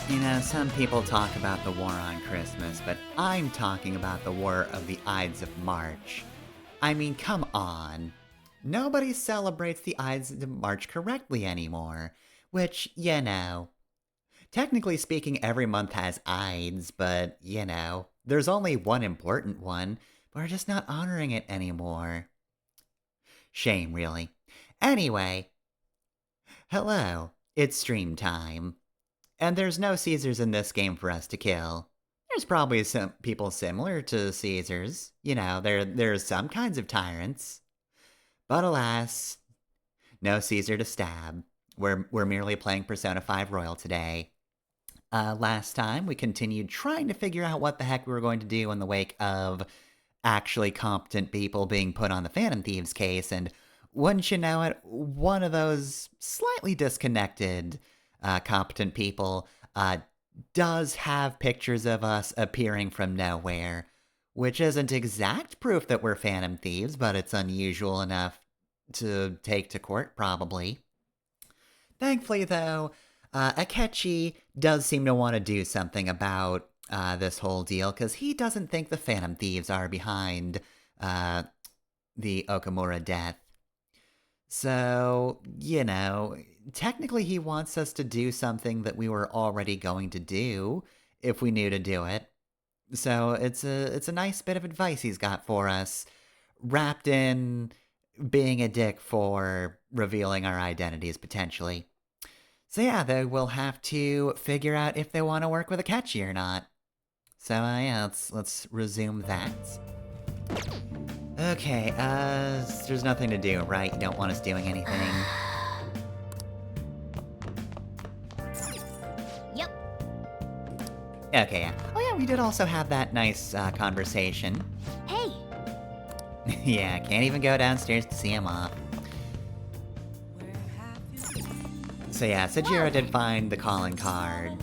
You know, some people talk about the war on Christmas, but I'm talking about the War of the Ides of March. I mean, come on. Nobody celebrates the Ides of March correctly anymore. Which, technically speaking, every month has Ides, but, there's only one important one. We're just not honoring it anymore. Shame, really. Anyway, hello, it's stream time. And there's no Caesars in this game for us to kill. There's probably some people similar to Caesars. There's some kinds of tyrants. But alas, no Caesar to stab. We're merely playing Persona 5 Royal today. Last time, we continued trying to figure out what the heck we were going to do in the wake of actually competent people being put on the Phantom Thieves case, and wouldn't you know it, one of those slightly disconnected competent people does have pictures of us appearing from nowhere, which isn't exact proof that we're Phantom Thieves, but it's unusual enough to take to court, probably. Thankfully, though, Akechi does seem to want to do something about this whole deal, because he doesn't think the Phantom Thieves are behind the Okamura death. So, technically he wants us to do something that we were already going to do if we knew to do it. So it's a nice bit of advice he's got for us, wrapped in being a dick for revealing our identities, potentially. So yeah, they will have to figure out if they want to work with Akechi or not. So yeah, let's resume that. Okay, there's nothing to do, right? You don't want us doing anything? Yep. Okay, yeah. Oh yeah, we did also have that nice conversation. Hey! Yeah, can't even go downstairs to see him off. So yeah, Sajiro did find the calling card,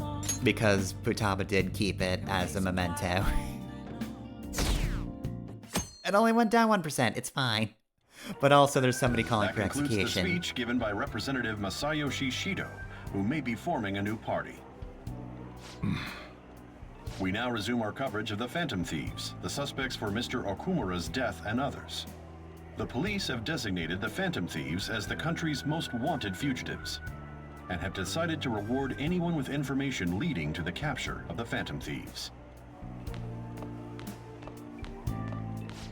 because Futaba did keep it as a memento. It only went down 1%, it's fine. But also there's somebody calling for execution. That concludes the speech given by Representative Masayoshi Shido, who may be forming a new party. We now resume our coverage of the Phantom Thieves, the suspects for Mr. Okumura's death and others. The police have designated the Phantom Thieves as the country's most wanted fugitives, and have decided to reward anyone with information leading to the capture of the Phantom Thieves.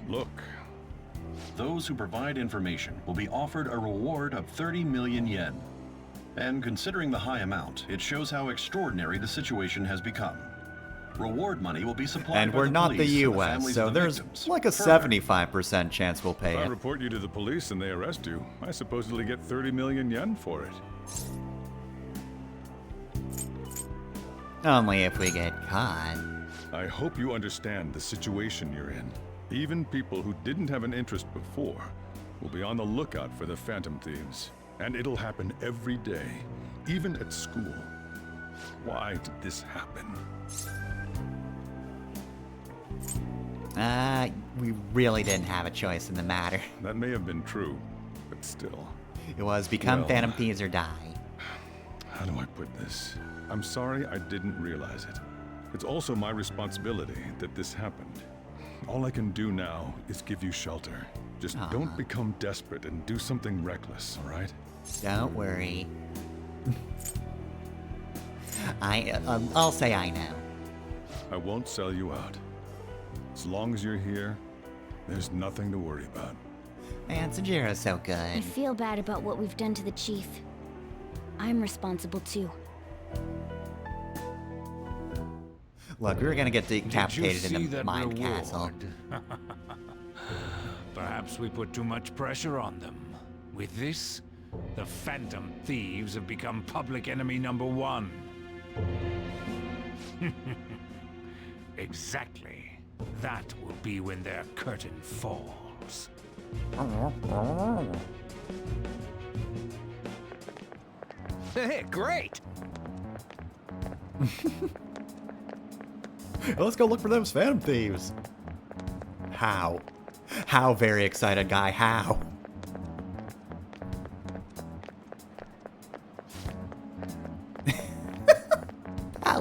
Look. Those who provide information will be offered a reward of 30 million yen. And considering the high amount, it shows how extraordinary the situation has become. Reward money will be supplied and by we're the not the police and US, families so of the there's victims. like a 75% chance we'll pay If I it. report you to the police and they arrest you, I supposedly get 30 million yen for it. Only if we get caught. I hope you understand the situation you're in. Even people who didn't have an interest before will be on the lookout for the Phantom Thieves. And it'll happen every day, even at school. Why did this happen? We really didn't have a choice in the matter. That may have been true, but still. It was become Well, Phantom Thieves or die. How do I put this? I'm sorry I didn't realize it. It's also my responsibility that this happened. All I can do now is give you shelter. Just don't become desperate and do something reckless, all right? Don't worry. I'll say I know. I won't sell you out. As long as you're here, there's nothing to worry about. Man, Sajiro's so I good. feel bad about what we've done to the chief. I'm responsible too. Look, we were gonna get decapitated Did you see in the that Mind reward? Castle. Perhaps we put too much pressure on them. With this, the Phantom Thieves have become public enemy #1. Exactly. That will be when their curtain falls. Hey, great! Let's go look for those Phantom Thieves. How? How, very excited guy, how?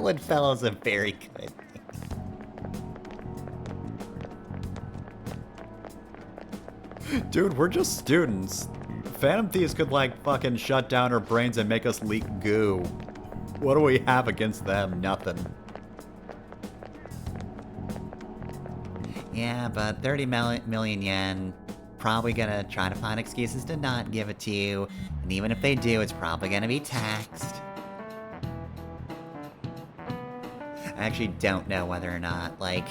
Solid Fellow's a very good name. Dude, we're just students. Phantom Thieves could, like, fucking shut down our brains and make us leak goo. What do we have against them? Nothing. Yeah, but 30 million yen, probably gonna try to find excuses to not give it to you. And even if they do, it's probably gonna be taxed. I actually don't know whether or not, like,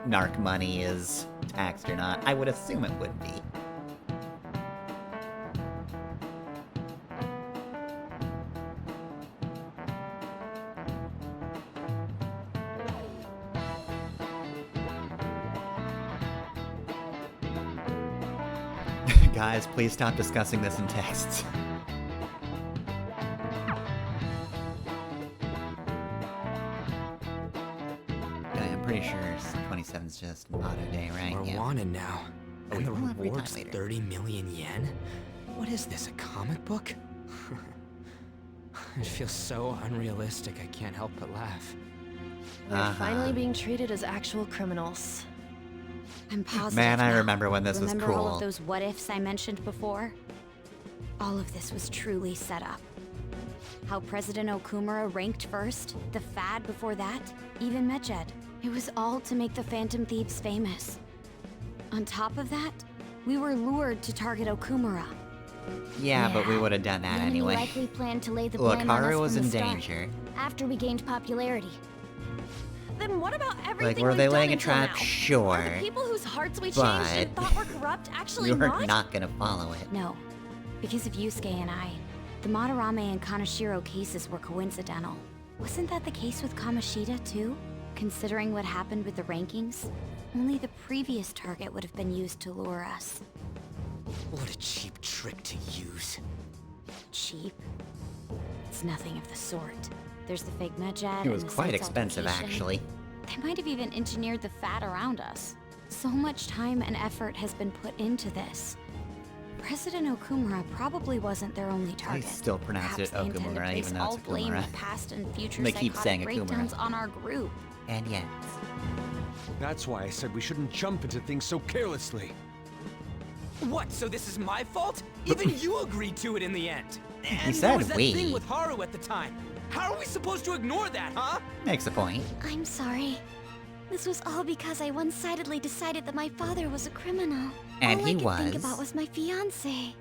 narc money is taxed or not. I would assume it would be. Guys, please stop discussing this in texts. I'm pretty sure 27's just auto day, right? We're Yeah. wanted now. Oh, And the we'll have free time reward's later. 30 million yen? What is this, a comic book? It feels so unrealistic, I can't help but laugh. We're finally being treated as actual criminals. I'm positive. Man, I now. remember when this was Remember all cool. of those what-ifs I mentioned before? All of this was truly set up. How President Okumura ranked first, the Fad before that, even Medjed. It was all to make the Phantom Thieves famous. On top of that, we were lured to target Okumura. Yeah, but we would have done that The enemy anyway. likely planned to lay the Look, blame on us Haru was from the in start, danger. after we gained popularity. Then what about everything Like, were we've they done laying a until trap? now? Sure. Are the people whose hearts we But changed and thought were corrupt actually We were not? not gonna follow it. No, because of Yusuke and I, the Madarame and Kaneshiro cases were coincidental. Wasn't that the case with Kamoshida, too? Considering what happened with the rankings, only the previous target would have been used to lure us. What a cheap trick to use. Cheap? It's nothing of the sort. There's the fake Medjed It was and the quite site's expensive, altercation. actually. They might have even engineered the Fat around us. So much time and effort has been put into this. President Okumura probably wasn't their only target. still pronounce Perhaps it they intend to Okumura, place even though all it's blame Okumura. of past and future They keep saying psychotic Okumura. breakdowns on our group. And yet. That's why I said we shouldn't jump into things so carelessly. What, so this is my fault? Even you agreed to it in the end. And said there was that we. thing with Haru at the time. How are we supposed to ignore that, huh? Makes a point. I'm sorry. This was all because I one-sidedly decided that my father was a criminal. And all he I could think was. about was my fiancé.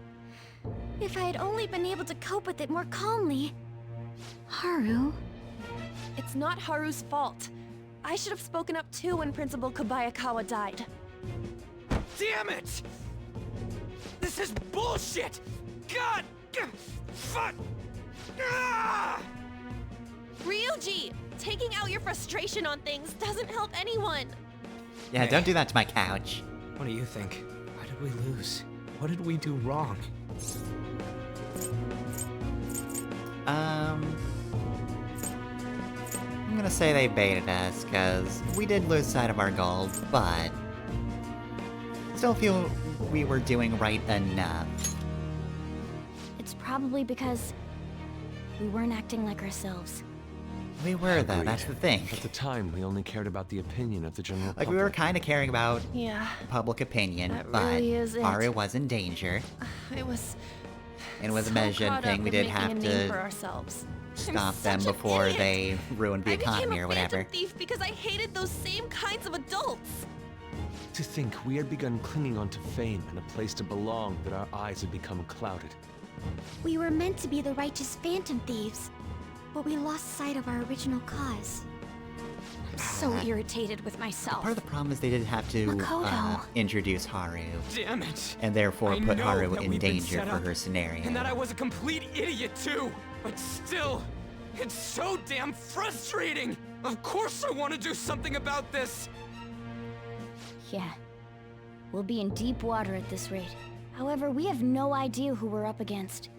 If I had only been able to cope with it more calmly. Haru? It's not Haru's fault. I should have spoken up too when Principal Kobayakawa died. Damn it! This is bullshit! God! Fuck! Ah! Ryuji! Taking out your frustration on things doesn't help anyone. Yeah, Hey. don't do that to my couch. What do you think? Why did we lose? What did we do wrong? I'm gonna say they baited us, because we did lose sight of our goal, but still feel we were doing right enough. It's probably because we weren't acting like ourselves. We were, though, Agreed. that's the thing. At the time, we only cared about the opinion of the general Like, public. we were kind of caring about Yeah, public opinion, That but really is it. Haru was in danger, it was and with so the Medjed caught thing, up we with did making have a name for to ourselves. stop I'm them such an before idiot. they ruined the I economy became or a whatever. phantom thief because I hated those same kinds of adults. To think we had begun clinging onto fame and a place to belong that our eyes had become clouded. We were meant to be the righteous phantom thieves, but we lost sight of our original cause. I'm so irritated with myself. Part of the problem is they did have to Makoto. introduce Haru, Damn it! and therefore I put know Haru that in we've been danger set for up, her scenario. And that I was a complete idiot too! But still, it's so damn frustrating! Of course I want to do something about this! Yeah. We'll be in deep water at this rate. However, we have no idea who we're up against.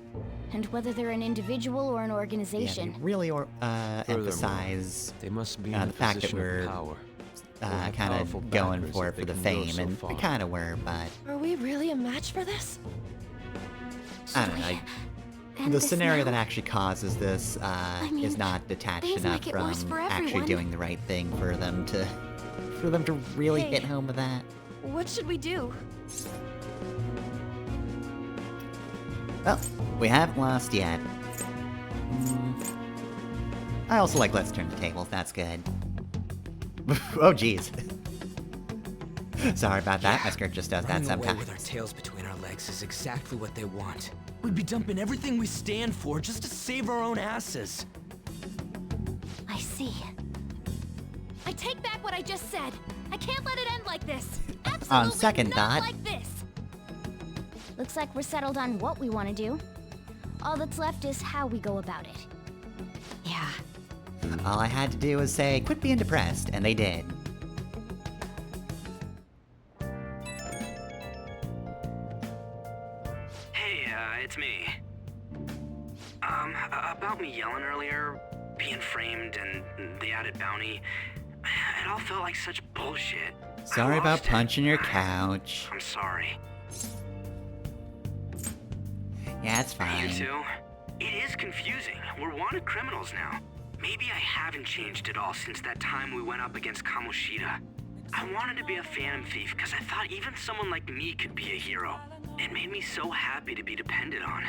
And whether they're an individual or an Yeah, organization. they really emphasize They must be in a the fact that position we're of power. Or have kind powerful of going backers for if it for they the can go fame, so and far. we kind of were, but Are we really a match for this? I don't know. end The this scenario now? that actually causes this mean, is not detached things enough make it worse from for actually everyone. doing the right thing for them to really Hey. hit home with that. What should we do? Well, we haven't lost yet. I also like let's turn the tables, that's good. Oh jeez. Sorry about that, my skirt just does that Running away with our sometimes. tails between our legs is exactly what they want. We'd be dumping everything we stand for just to save our own asses. I see. I take back what I just said. I can't let it end like this. Absolutely second not thought- like this. Looks like we're settled on what we want to do. All that's left is how we go about it. Yeah. All I had to do was say, quit being depressed, and they did. Hey, it's me. About me yelling earlier, being framed, and the added bounty, it all felt like such bullshit. I Sorry about lost it. punching your couch. I'm sorry. Yeah, it's You fine. two? It is confusing. We're wanted criminals now. Maybe I haven't changed at all since that time we went up against Kamoshida. I wanted to be a phantom thief because I thought even someone like me could be a hero. It made me so happy to be depended on.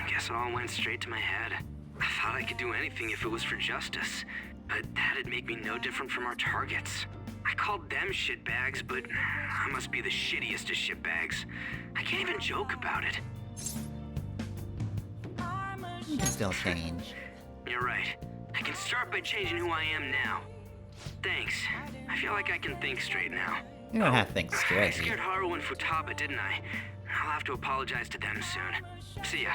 Guess it all went straight to my head. I thought I could do anything if it was for justice, but that'd make me no different from our targets. I called them shitbags, but I must be the shittiest of shitbags. I can't even joke about it. You can still change. You're right. I can start by changing who I am now. Thanks. I feel like I can think straight now. You don't have to think I straight. scared Haru and Futaba, didn't I? I'll have to apologize to them soon. See ya.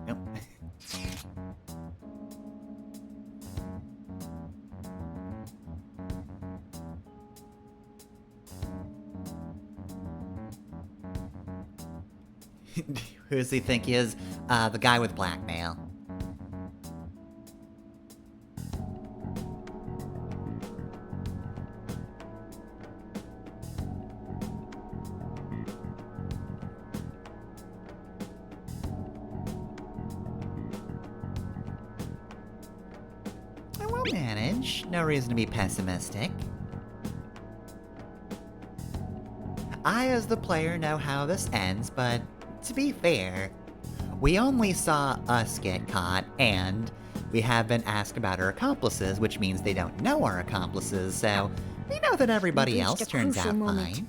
Nope. Who does he think he is? The guy with blackmail. I will manage. No reason to be pessimistic. I, as the player, know how this ends, but to be fair, we only saw us get caught, and we have been asked about our accomplices, which means they don't know our accomplices, so we know that everybody We've else reached a turns crucial out moment. fine.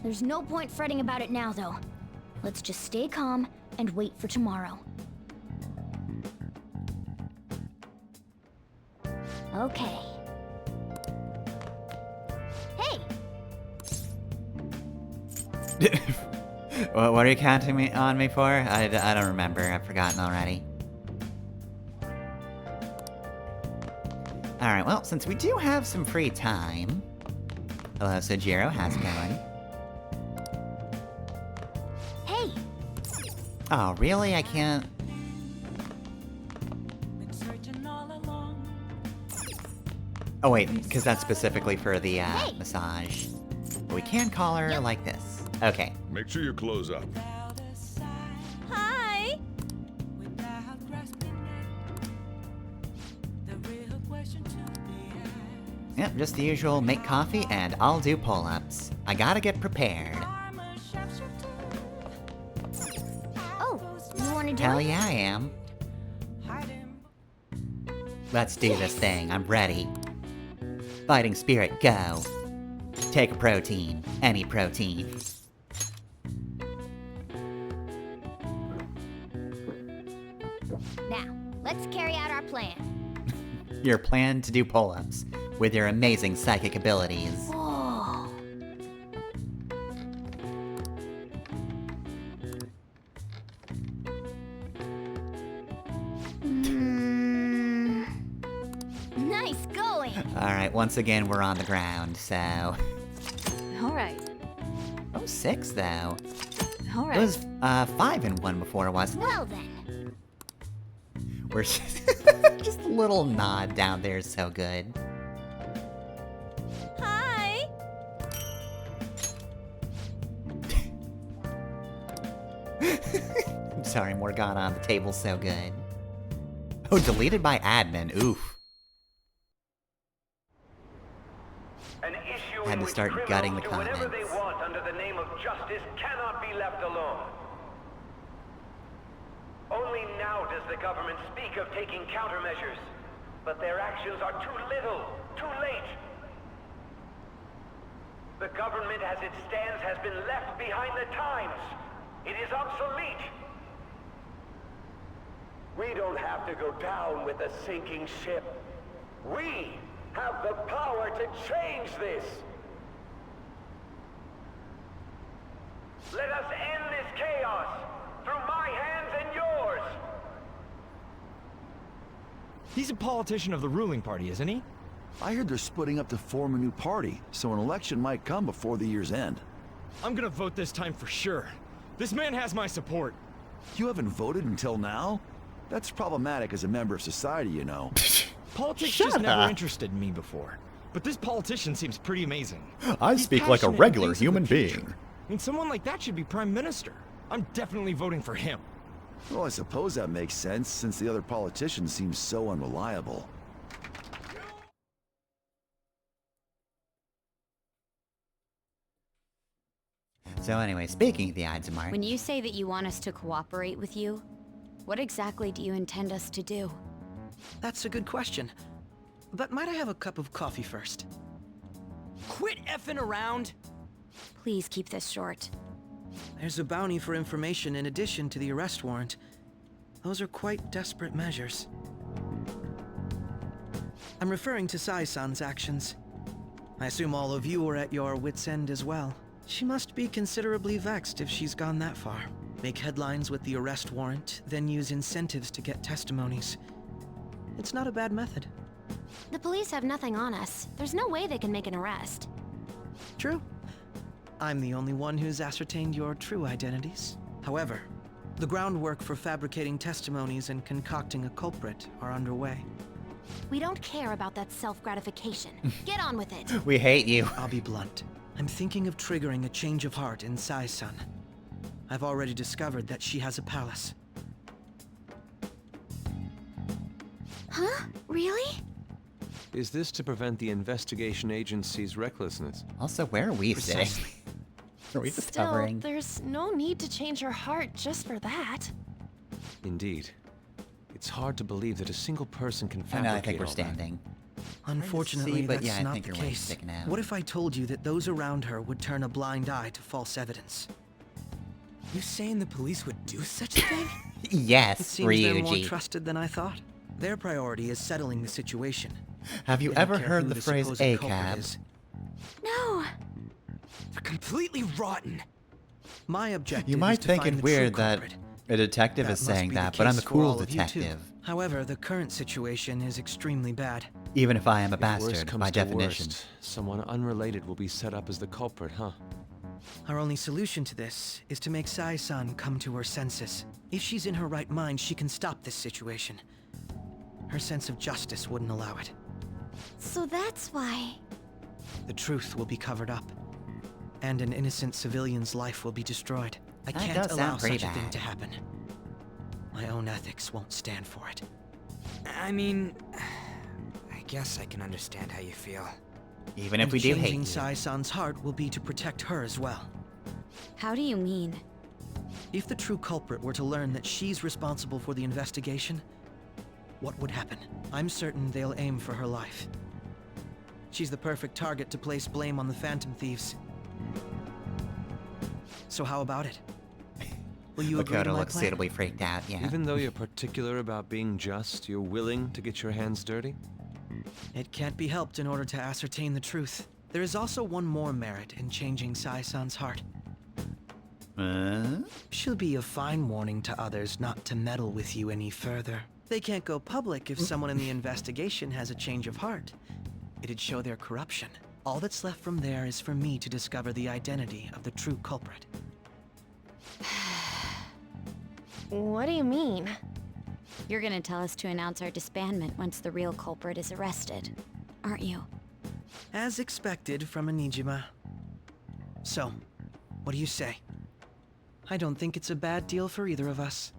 There's no point fretting about it now, though. Let's just stay calm and wait for tomorrow. Okay. Hey! What are you counting on me for? I don't remember. I've forgotten already. Alright, well, since we do have some free time... Hello, Sojiro. How's it going? Hey! Oh, really? I can't... Oh wait, because that's specifically for the, massage. But we can call her Yep. like this. Okay. Make sure you close up. Hi! Yep, just the usual make coffee and I'll do pull-ups. I gotta get prepared. Oh, you wanna do Hell it? yeah, I am. Let's do this thing, I'm ready. Fighting spirit, go. Take a protein, any protein. Now, let's carry out our plan. Your plan to do pull-ups with your amazing psychic abilities. Oh. Nice going. Alright, once again, we're on the ground, so... Alright. Oh, 6, though. It Alright. was, 5 and 1 before, wasn't it? Well then. We're just a little nod down there is so good. Hi! I'm sorry, Morgana, the table's so good. Oh, deleted by admin, oof. Had to start gutting the comments. Whatever they want under the name of justice cannot be left alone. Only now does the government speak of taking countermeasures, but their actions are too little, too late. The government as it stands has been left behind the times. It is obsolete. We don't have to go down with a sinking ship. We have the power to change this. Let us end this chaos through my hands and yours. He's a politician of the ruling party, isn't he? I heard they're splitting up to form a new party, so an election might come before the year's end. I'm gonna vote this time for sure. This man has my support. You haven't voted until now? That's problematic as a member of society, you know. Politics Shut just never up. interested me before. But this politician seems pretty amazing. I He's speak like a passionate and regular thinks of the human future. being. I mean, someone like that should be prime minister. I'm definitely voting for him. Well, I suppose that makes sense, since the other politician seems so unreliable. So anyway, speaking of the Ides of March, When you say that you want us to cooperate with you, what exactly do you intend us to do? That's a good question. But might I have a cup of coffee first? Quit effing around! Please keep this short. There's a bounty for information in addition to the arrest warrant. Those are quite desperate measures. I'm referring to Sai-san's actions. I assume all of you are at your wits' end as well. She must be considerably vexed if she's gone that far. Make headlines with the arrest warrant, then use incentives to get testimonies. It's not a bad method. The police have nothing on us. There's no way they can make an arrest. True. I'm the only one who's ascertained your true identities. However, the groundwork for fabricating testimonies and concocting a culprit are underway. We don't care about that self-gratification. Get on with it. we hate you. I'll be blunt. I'm thinking of triggering a change of heart in Sai-san. I've already discovered that she has a palace. Huh? Really? Is this to prevent the investigation agency's recklessness? Also, where are we sitting? Precisely. Are we just Still, covering? there's no need to change her heart just for that. Indeed. It's hard to believe that a single person can Oh, fabricate no, I think we're all that. standing. Unfortunately, but that's yeah, I not think the your leg's case. sticking out. What if I told you that those around her would turn a blind eye to false evidence? You saying the police would do such a thing? It Yes, seems they're more Ryuji. trusted than I thought. Their priority is settling the situation. Have you They don't ever care heard who the phrase supposed culprit ACAB? is. No. They're completely rotten. My objective You is might to think find it the true weird that culprit. a detective That is must saying be the that, but I'm a case for cool all of you too. detective. However, the current situation is extremely bad. Even if I am a If worst bastard, comes by to definition. worst, someone unrelated will be set up as the culprit, huh? Our only solution to this is to make Sai-san come to her senses. If she's in her right mind, she can stop this situation. Her sense of justice wouldn't allow it. So that's why. The truth will be covered up, and an innocent civilian's life will be destroyed. I That can't does allow sound pretty such a thing bad. to happen. My own ethics won't stand for it. I mean, I guess I can understand how you feel. Even if And we do hate changing you. Sai-san's heart will be to protect her as well. How do you mean? If the true culprit were to learn that she's responsible for the investigation, what would happen? I'm certain they'll aim for her life. She's the perfect target to place blame on the Phantom Thieves. So how about it? Will you agree to Makoto my looks plan? suitably freaked out, yeah. Even though you're particular about being just, you're willing to get your hands dirty? It can't be helped in order to ascertain the truth. There is also one more merit in changing Sai-san's heart. She'll be a fine warning to others not to meddle with you any further. They can't go public if someone in the investigation has a change of heart. It'd show their corruption. All that's left from there is for me to discover the identity of the true culprit. What do you mean? You're gonna tell us to announce our disbandment once the real culprit is arrested, aren't you? As expected from a Nijima. So, what do you say? I don't think it's a bad deal for either of us.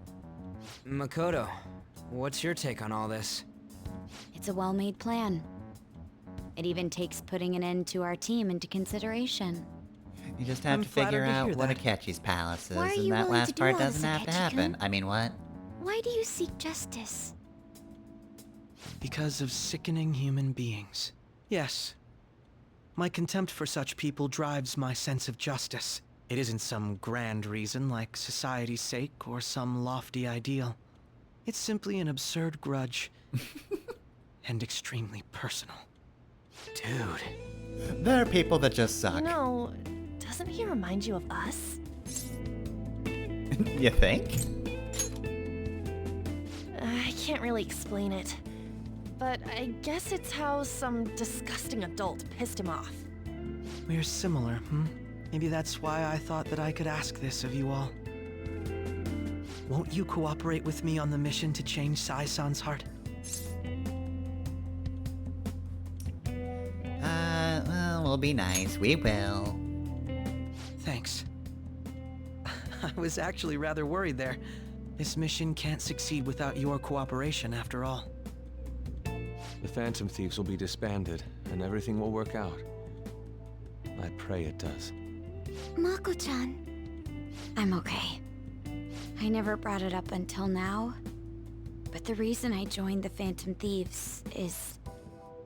Makoto, what's your take on all this? It's a well-made plan. It even takes putting an end to our team into consideration. You just have I'm to figure flattered to out hear what that. Akechi's palace is, Why are and you that willing last to do part all doesn't this, have to Akechi-kun? happen. I mean, what? Why do you seek justice? Because of sickening human beings. Yes. My contempt for such people drives my sense of justice. It isn't some grand reason like society's sake or some lofty ideal. It's simply an absurd grudge. And extremely personal. Dude. There are people that just suck. You know, doesn't he remind you of us? You think? I can't really explain it. But I guess it's how some disgusting adult pissed him off. We're similar, hmm? Maybe that's why I thought that I could ask this of you all. Won't you cooperate with me on the mission to change Sai-san's heart? Well, we'll be nice. We will. Thanks. I was actually rather worried there. This mission can't succeed without your cooperation, after all. The Phantom Thieves will be disbanded, and everything will work out. I pray it does. Mako-chan. I'm okay. I never brought it up until now. But the reason I joined the Phantom Thieves is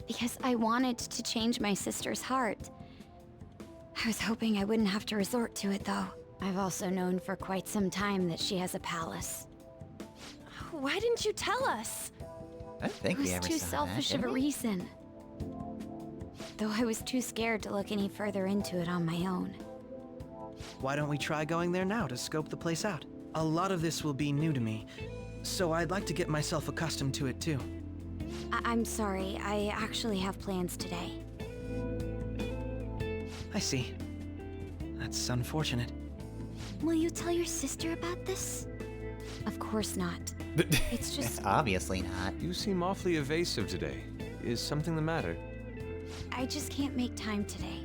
because I wanted to change my sister's heart. I was hoping I wouldn't have to resort to it, though. I've also known for quite some time that she has a palace. Why didn't you tell us? I don't think It we was ever too saw selfish that, of a did we? reason. Though I was too scared to look any further into it on my own. Why don't we try going there now to scope the place out? A lot of this will be new to me, so I'd like to get myself accustomed to it too. I'm sorry, I actually have plans today. I see. That's unfortunate. Will you tell your sister about this? Of course not. It's just... Obviously not. You seem awfully evasive today. Is something the matter? I just can't make time today.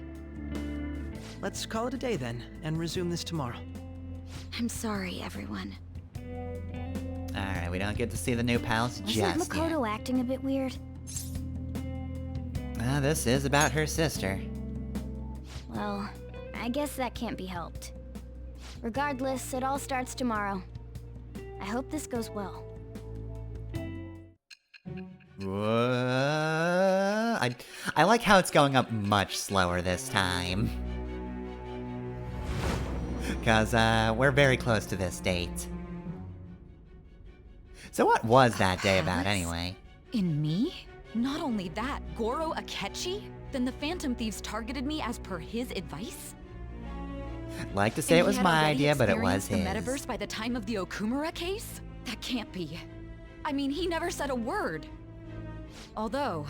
Let's call it a day then, and resume this tomorrow. I'm sorry, everyone. Alright, we don't get to see the new palace Wasn't just yet. Makoto acting a bit weird? This is about her sister. Well, I guess that can't be helped. Regardless, it all starts tomorrow. I hope this goes well. Whoa. I like how it's going up much slower this time. Because, we're very close to this date. So what was that day about anyway? In me? Not only that, Goro Akechi? Then the Phantom Thieves targeted me as per his advice? Like to say And it was he had my already idea, but it was experienced his. the metaverse by the time of the Okumura case? That can't be. I mean, he never said a word. Although,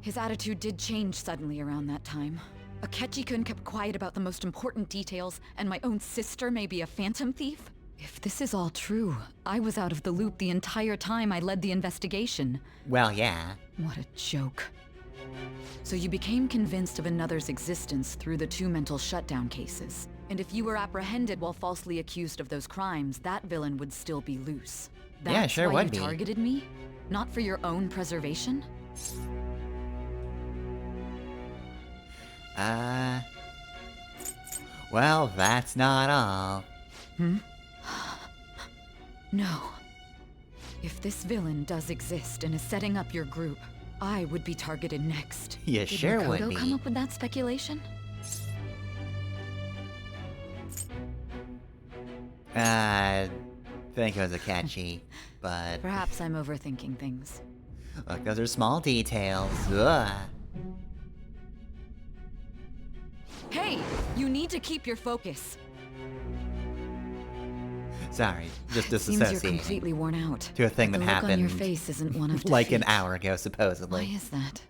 his attitude did change suddenly around that time. Akechi-kun kept quiet about the most important details, and my own sister may be a Phantom Thief? If this is all true, I was out of the loop the entire time I led the investigation. Well, yeah. What a joke. So you became convinced of another's existence through the two mental shutdown cases. And if you were apprehended while falsely accused of those crimes, that villain would still be loose. That's Yeah, sure why would you be. targeted me? Not for your own preservation? Well, that's not all. No. If this villain does exist and is setting up your group, I would be targeted next. You Did sure would Makoto be. come up with that speculation? Think it was Akechi, but Perhaps I'm overthinking things. look, those are small details. Ugh. Hey! You need to keep your focus. Sorry, just It seems you're disassociating completely worn out. to a thing The that look happened on your face isn't one of like an defeat. hour ago, Why supposedly. is that?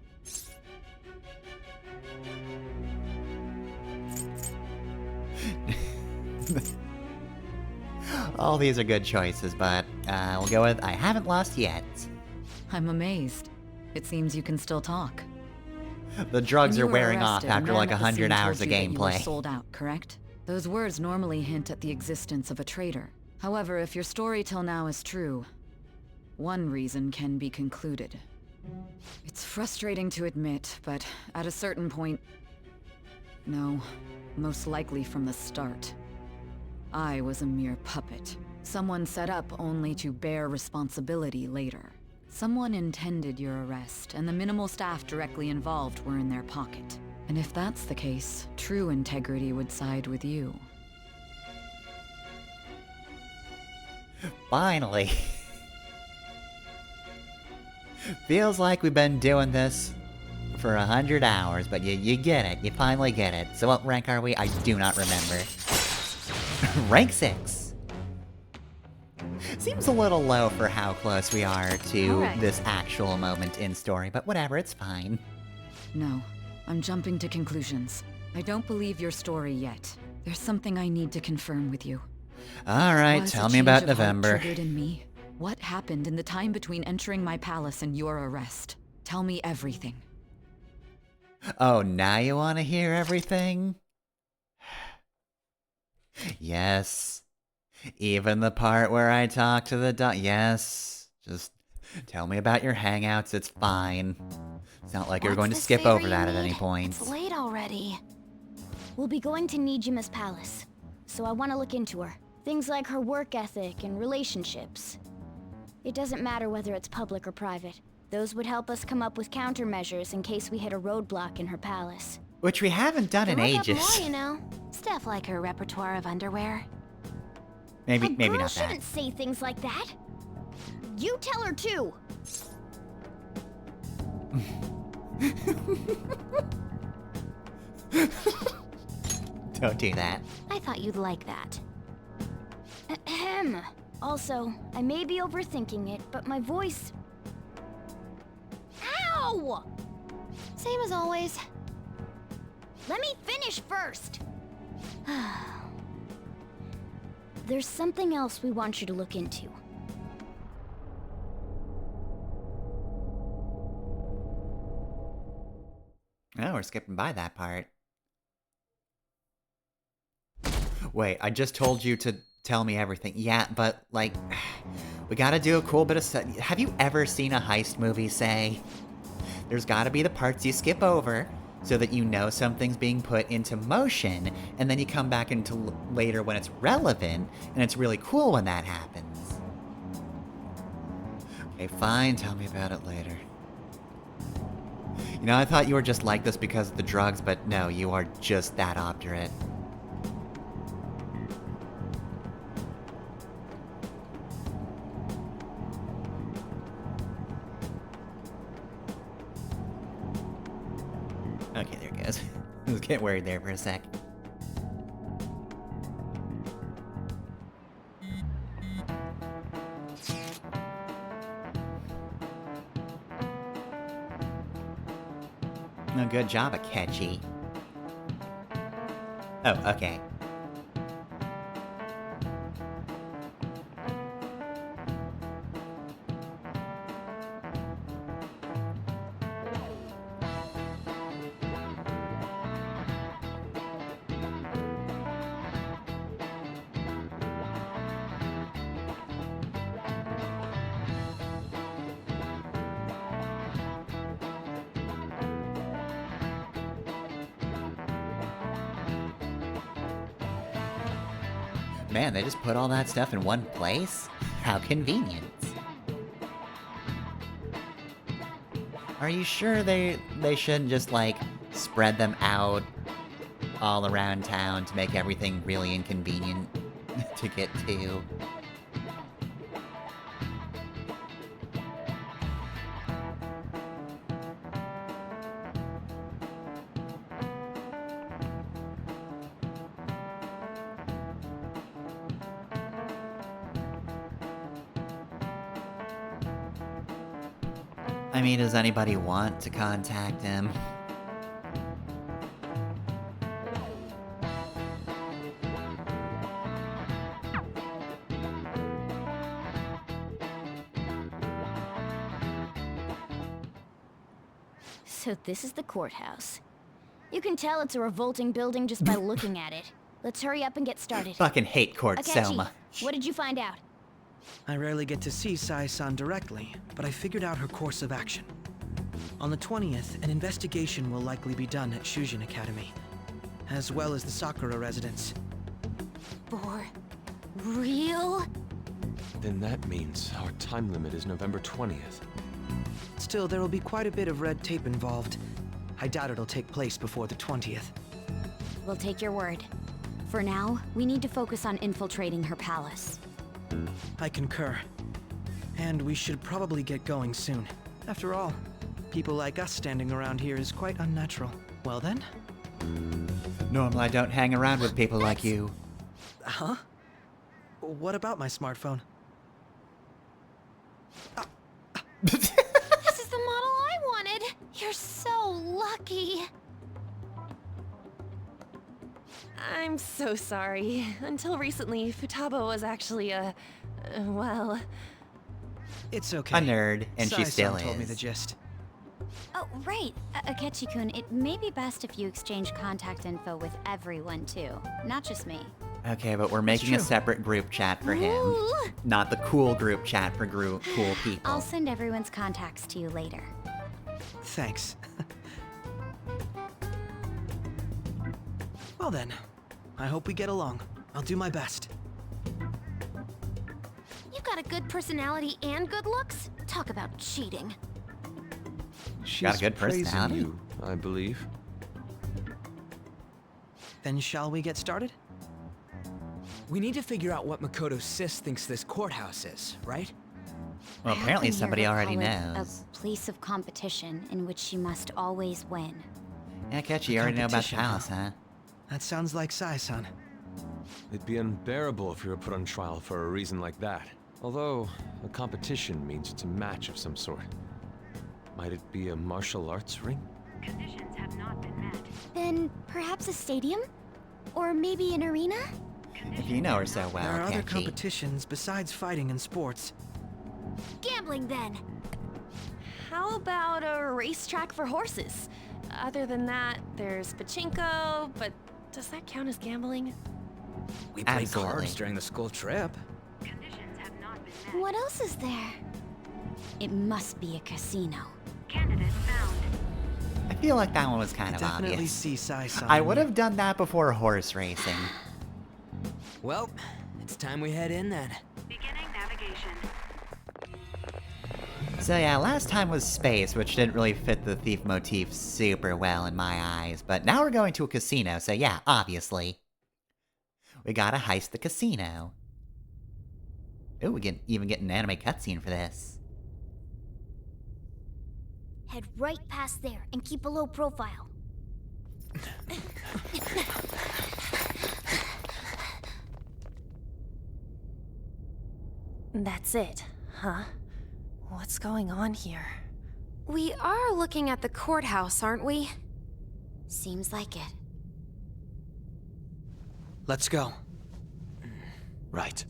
All these are good choices, but we'll go with I haven't lost yet. I'm amazed. It seems you can still talk. The drugs When are you were wearing off arrested, after man like at the 100 scene hours told of you that you were gameplay. sold out, correct? Those words normally hint at the existence of a traitor. However, if your story till now is true, one reason can be concluded. It's frustrating to admit, but at a certain point... No, most likely from the start. I was a mere puppet. Someone set up only to bear responsibility later. Someone intended your arrest, and the minimal staff directly involved were in their pocket. And if that's the case, true integrity would side with you. Finally. Feels like we've been doing this for 100 hours, but you get it. You finally get it. So what rank are we? I do not remember. Rank 6. Seems a little low for how close we are to this actual moment in story, but whatever, it's fine. No, I'm jumping to conclusions. I don't believe your story yet. There's something I need to confirm with you. Alright, tell me about November. Triggered in me? What happened in the time between entering my palace and your arrest? Tell me everything. Oh, now you want to hear everything? Yes. Even the part where I talk to the yes. Just tell me about your hangouts, it's fine. It's not like you're going to skip over that at any point. It's late already. We'll be going to Nijima's palace, so I want to look into her. Things like her work ethic and relationships. It doesn't matter whether it's public or private. Those would help us come up with countermeasures in case we hit a roadblock in her palace. Which we haven't done in ages. More, you know. Stuff like her repertoire of underwear. Maybe not that. A girl shouldn't say things like that. You tell her too. Don't do that. I thought you'd like that. Ahem. Also, I may be overthinking it, but my voice... Ow! Same as always. Let me finish first. There's something else we want you to look into. Oh, we're skipping by that part. Wait, I just told you to tell me everything. Yeah, but, like, we gotta do a cool bit of stuff. Have you ever seen a heist movie, say? There's gotta be the parts you skip over, so that you know something's being put into motion, and then you come back into later when it's relevant, and it's really cool when that happens. Okay, fine, tell me about it later. You know, I thought you were just like this because of the drugs, but no, you are just that obdurate. Okay, there it goes. I was getting worried there for a sec. No, good job, Akechi. Oh, okay. Man, they just put all that stuff in one place? How convenient. Are you sure they shouldn't just, like, spread them out all around town to make everything really inconvenient to get to? I mean, does anybody want to contact him? So this is the courthouse. You can tell it's a revolting building just by looking at it. Let's hurry up and get started. Fucking hate court so Akechi, much. what did you find out? I rarely get to see Sai-san directly, but I figured out her course of action. On the 20th, an investigation will likely be done at Shujin Academy, as well as the Sakura residence. For real? Then that means our time limit is November 20th. Still, there will be quite a bit of red tape involved. I doubt it'll take place before the 20th. We'll take your word. For now, we need to focus on infiltrating her palace. I concur. And we should probably get going soon. After all, people like us standing around here is quite unnatural. Well then? Normally I don't hang around with people like you. Huh? What about my smartphone? This is the model I wanted! You're so lucky! I'm so sorry. Until recently, Futaba was actually well... It's okay. A nerd, and she still Sai-san told me is. the gist. Oh, right. Akechi-kun, it may be best if you exchange contact info with everyone, too. Not just me. Okay, but we're making a true. separate group chat for him. Ooh. Not the cool group chat for cool people. I'll send everyone's contacts to you later. Thanks. Well then, I hope we get along. I'll do my best. You've got a good personality and good looks? Talk about cheating. She's Got a good praising personality. you, I believe. Then shall we get started? We need to figure out what Makoto Sis thinks this courthouse is, right? Well, I apparently often hear somebody her already call it knows. A place of competition in which she must always win. Akechi, you already know about the competition, palace, huh? That sounds like Sai-san. It'd be unbearable if you were put on trial for a reason like that. Although, a competition means it's a match of some sort. Might it be a martial arts ring? Conditions have not been met. Then perhaps a stadium? Or maybe an arena? If you know her so well, There are other Akechi. competitions besides fighting and sports. Gambling then! How about a racetrack for horses? Other than that, there's pachinko, but does that count as gambling? We played Absolutely. cards during the school trip. Conditions have not been met. What else is there? It must be a casino. Candidate found. I feel like that one was kind of Definitely obvious. see Sai-san. I would have done that before horse racing. Well, it's time we head in then. Beginning navigation. So yeah, last time was space, which didn't really fit the thief motif super well in my eyes, but now we're going to a casino, so yeah, obviously. We gotta heist the casino. Ooh, we can even get an anime cutscene for this. Head right past there and keep a low profile. That's it, huh? What's going on here? We are looking at the courthouse, aren't we? Seems like it. Let's go. Right.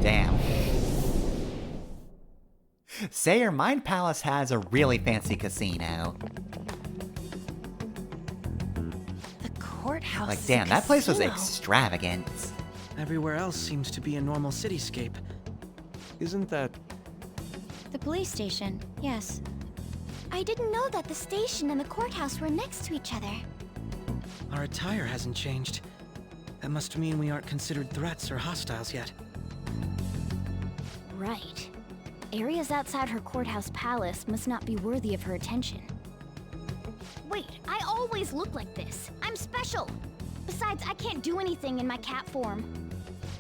Damn. Sayer Mind Palace has a really fancy casino. The courthouse Like, is damn, a that place was casino. extravagant. Everywhere else seems to be a normal cityscape. Isn't that... The police station, yes. I didn't know that the station and the courthouse were next to each other. Our attire hasn't changed. That must mean we aren't considered threats or hostiles yet. Right. Areas outside her courthouse palace must not be worthy of her attention. Wait, I always look like this. I'm special. Besides, I can't do anything in my cat form.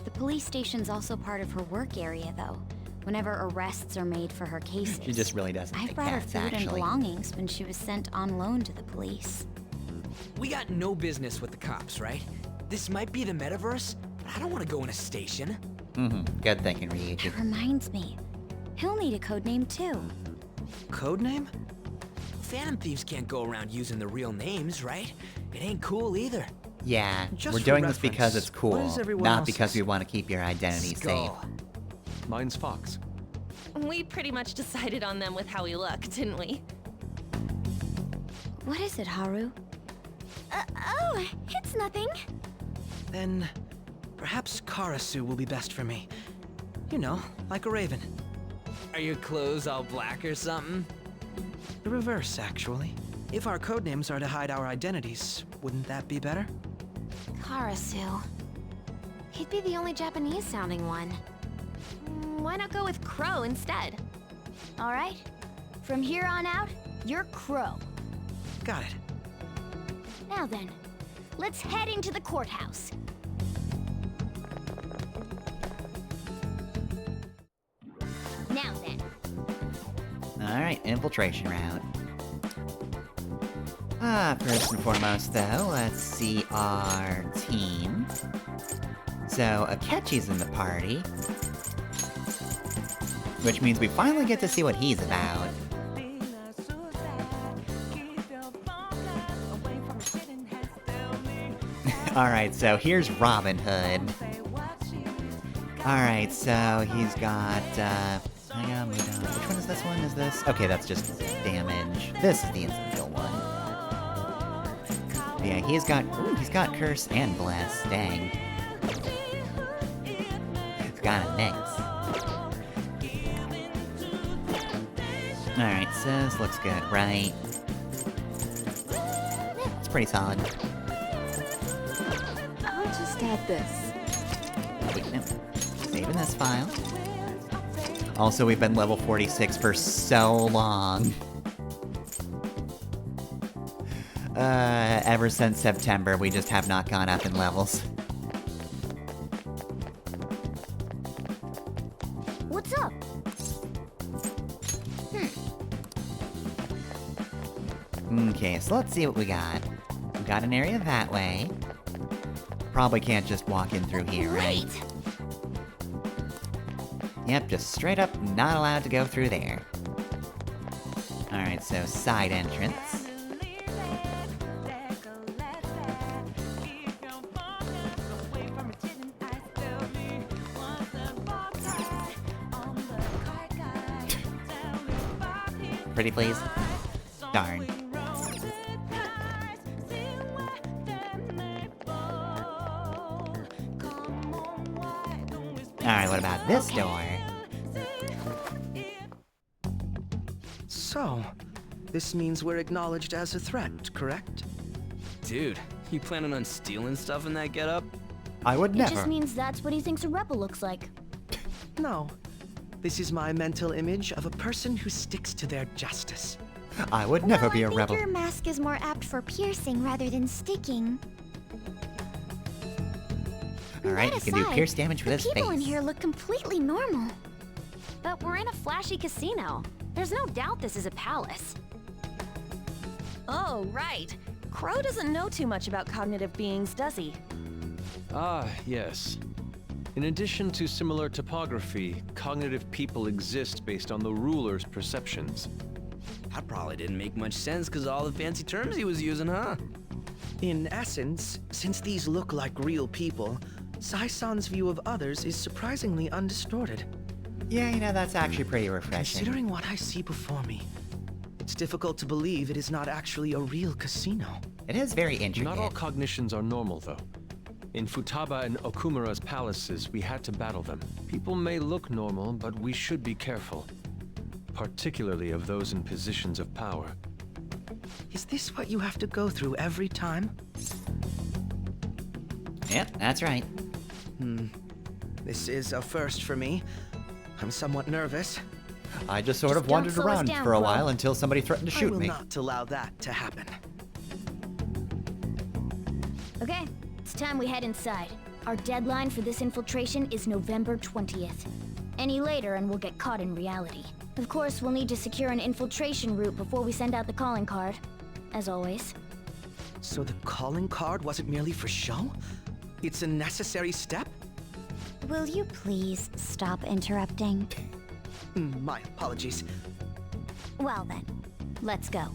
The police station's also part of her work area, though. Whenever arrests are made for her cases. She just really doesn't I like brought her cats, food and actually. belongings when she was sent on loan to the police. We got no business with the cops, right? This might be the metaverse, but I don't want to go in a station. Good thinking, Ryuji. That reminds me. He'll need a code name, too. Codename? Phantom thieves can't go around using their real names, right? It ain't cool either. Yeah, Just we're for doing this because reference, it's cool, what is everyone not else's? because we want to keep your identity safe. Skull. Mine's Fox. We pretty much decided on them with how we look, didn't we? What is it, Haru? Oh, it's nothing. Then perhaps Karasu will be best for me. You know, like a raven. Are your clothes all black or something? The reverse, actually. If our codenames are to hide our identities, wouldn't that be better? Karasu. He'd be the only Japanese-sounding one. Why not go with Crow instead? All right. From here on out, you're Crow. Got it. Now then, let's head into the courthouse. Now then. Alright, infiltration route. First and foremost though, let's see our team. So, Akechi's in the party. Which means we finally get to see what he's about. Alright, so here's Robin Hood. Alright, so he's got, hang on, which one is this one? Is this? Okay, that's just damage. This is the instant kill one. Yeah, he's got Curse and Bless, dang. He's got a mix. Alright, so this looks good, right? Yeah, it's pretty solid. I'll just add this. Wait, no. Saving this file. Also, we've been level 46 for so long. Ever since September, we just have not gone up in levels. What's up? Okay, so let's see what we got. We got an area that way. Probably can't just walk in through here, right? Yep, just straight up not allowed to go through there. Alright, so side entrance. Pretty please? Darn. Alright, what about this door? So, this means we're acknowledged as a threat, correct? Dude, you planning on stealing stuff in that getup? I would It never. just means that's what he thinks a rebel looks like. No. This is my mental image of a person who sticks to their justice. I would never be a rebel. Your mask is more apt for piercing rather than sticking. Alright, you can do pierce damage with his face. People in here look completely normal. But we're in a flashy casino. There's no doubt this is a palace. Oh, right. Crow doesn't know too much about cognitive beings, does he? Ah, yes. In addition to similar topography, cognitive people exist based on the ruler's perceptions. That probably didn't make much sense because all the fancy terms he was using, huh? In essence, since these look like real people, Sai-san's view of others is surprisingly undistorted. Yeah, you know, that's actually pretty refreshing. Considering what I see before me, it's difficult to believe it is not actually a real casino. It is very intricate. Not all cognitions are normal, though. In Futaba and Okumura's palaces, we had to battle them. People may look normal, but we should be careful. Particularly of those in positions of power. Is this what you have to go through every time? Yep, that's right. This is a first for me. I'm somewhat nervous. I just sort of wandered around for a while until somebody threatened to shoot me. I will not allow that to happen. Okay, it's time we head inside. Our deadline for this infiltration is November 20th. Any later and we'll get caught in reality. Of course, we'll need to secure an infiltration route before we send out the calling card. As always. So the calling card wasn't merely for show? It's a necessary step? Will you please stop interrupting? My apologies. Well then, let's go.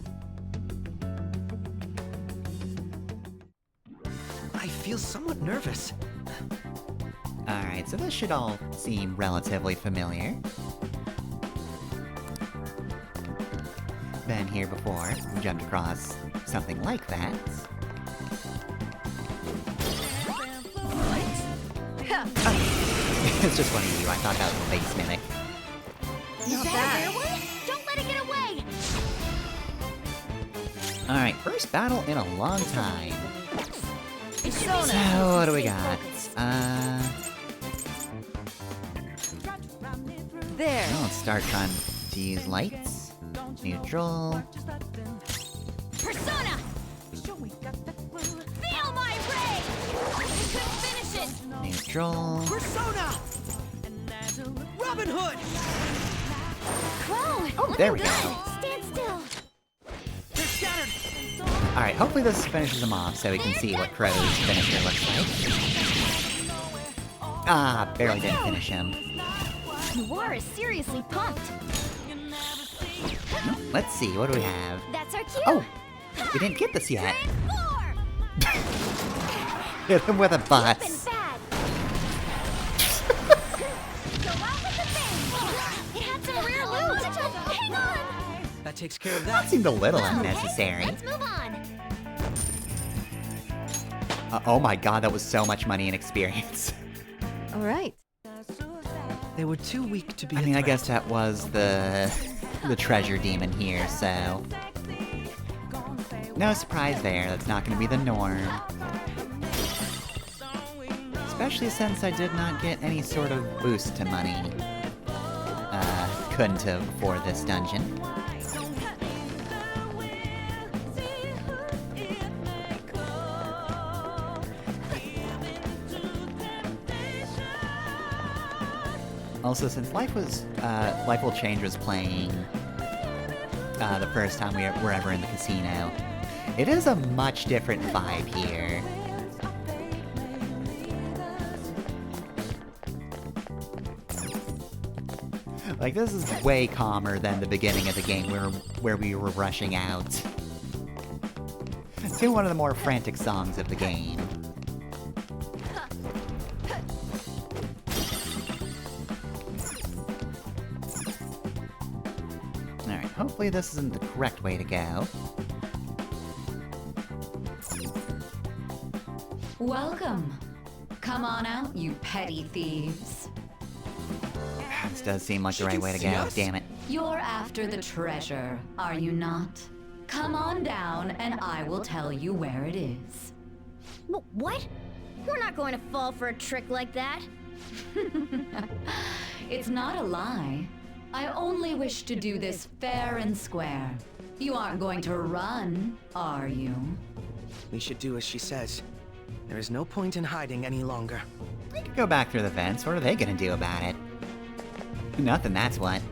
I I feel somewhat nervous. Alright, so this should all seem relatively familiar. Been here before. We jumped across something like that. It's just one of you. I thought that was a base mimic. Is that a rare one? Don't let it get away! Alright, first battle in a long time. So, Persona. what do we got? There. Well, let's start trying to use lights. Neutral. Persona! Feel my ray! You couldn't finish it! Neutral. Persona! Robin Hood! Crow! Oh, there we go. Stand still! They're scattered! Alright, hopefully this finishes him off so we can see what Crow's finisher looks like. Ah, barely didn't finish him. Noir is seriously pumped. Let's see, what do we have? That's our cue. Oh! We didn't get this yet. Hit him with a bus. Bad. Go out with the bang. It had some rare loot. Hang on. That takes care of That that. seemed a little Okay, unnecessary. let's move on. Oh my god, that was so much money and experience. All right. They were too weak to be I a mean, I threat. guess that was the treasure demon here, so... No surprise there, that's not gonna be the norm. Especially since I did not get any sort of boost to money. Couldn't have for this dungeon. Also, since Life Will Change was playing the first time we were ever in the casino, it is a much different vibe here. Like, this is way calmer than the beginning of the game where we were rushing out to one of the more frantic songs of the game. Alright, hopefully this isn't the correct way to go. Welcome. Come on out, you petty thieves. This does seem like the right way to see go, us? damn it. You're after the treasure, are you not? Come on down and I will tell you where it is. What? We're not going to fall for a trick like that. It's not a lie. I only wish to do this fair and square. You aren't going to run, are you? We should do as she says. There is no point in hiding any longer. We could go back through the vents, what are they gonna do about it? Nothing, that's what.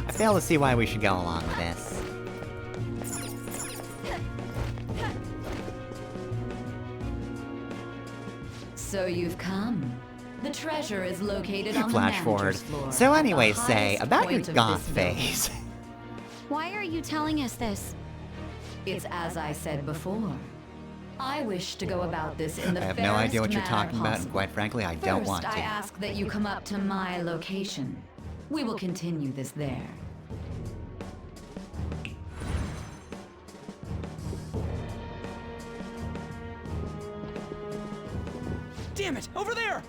I fail to see why we should go along with this. So you've come. The treasure is located on Flash the forward. manager's floor. So at anyway, the say, highest about your point of goth this building. phase. Why are you telling us this? It's as I said before. I wish to go about this in the I have no idea what you're fairest manner talking about, and possible. quite frankly, I don't want First, to. I ask that you come up to my location. We will continue this there. Damn it! Over there!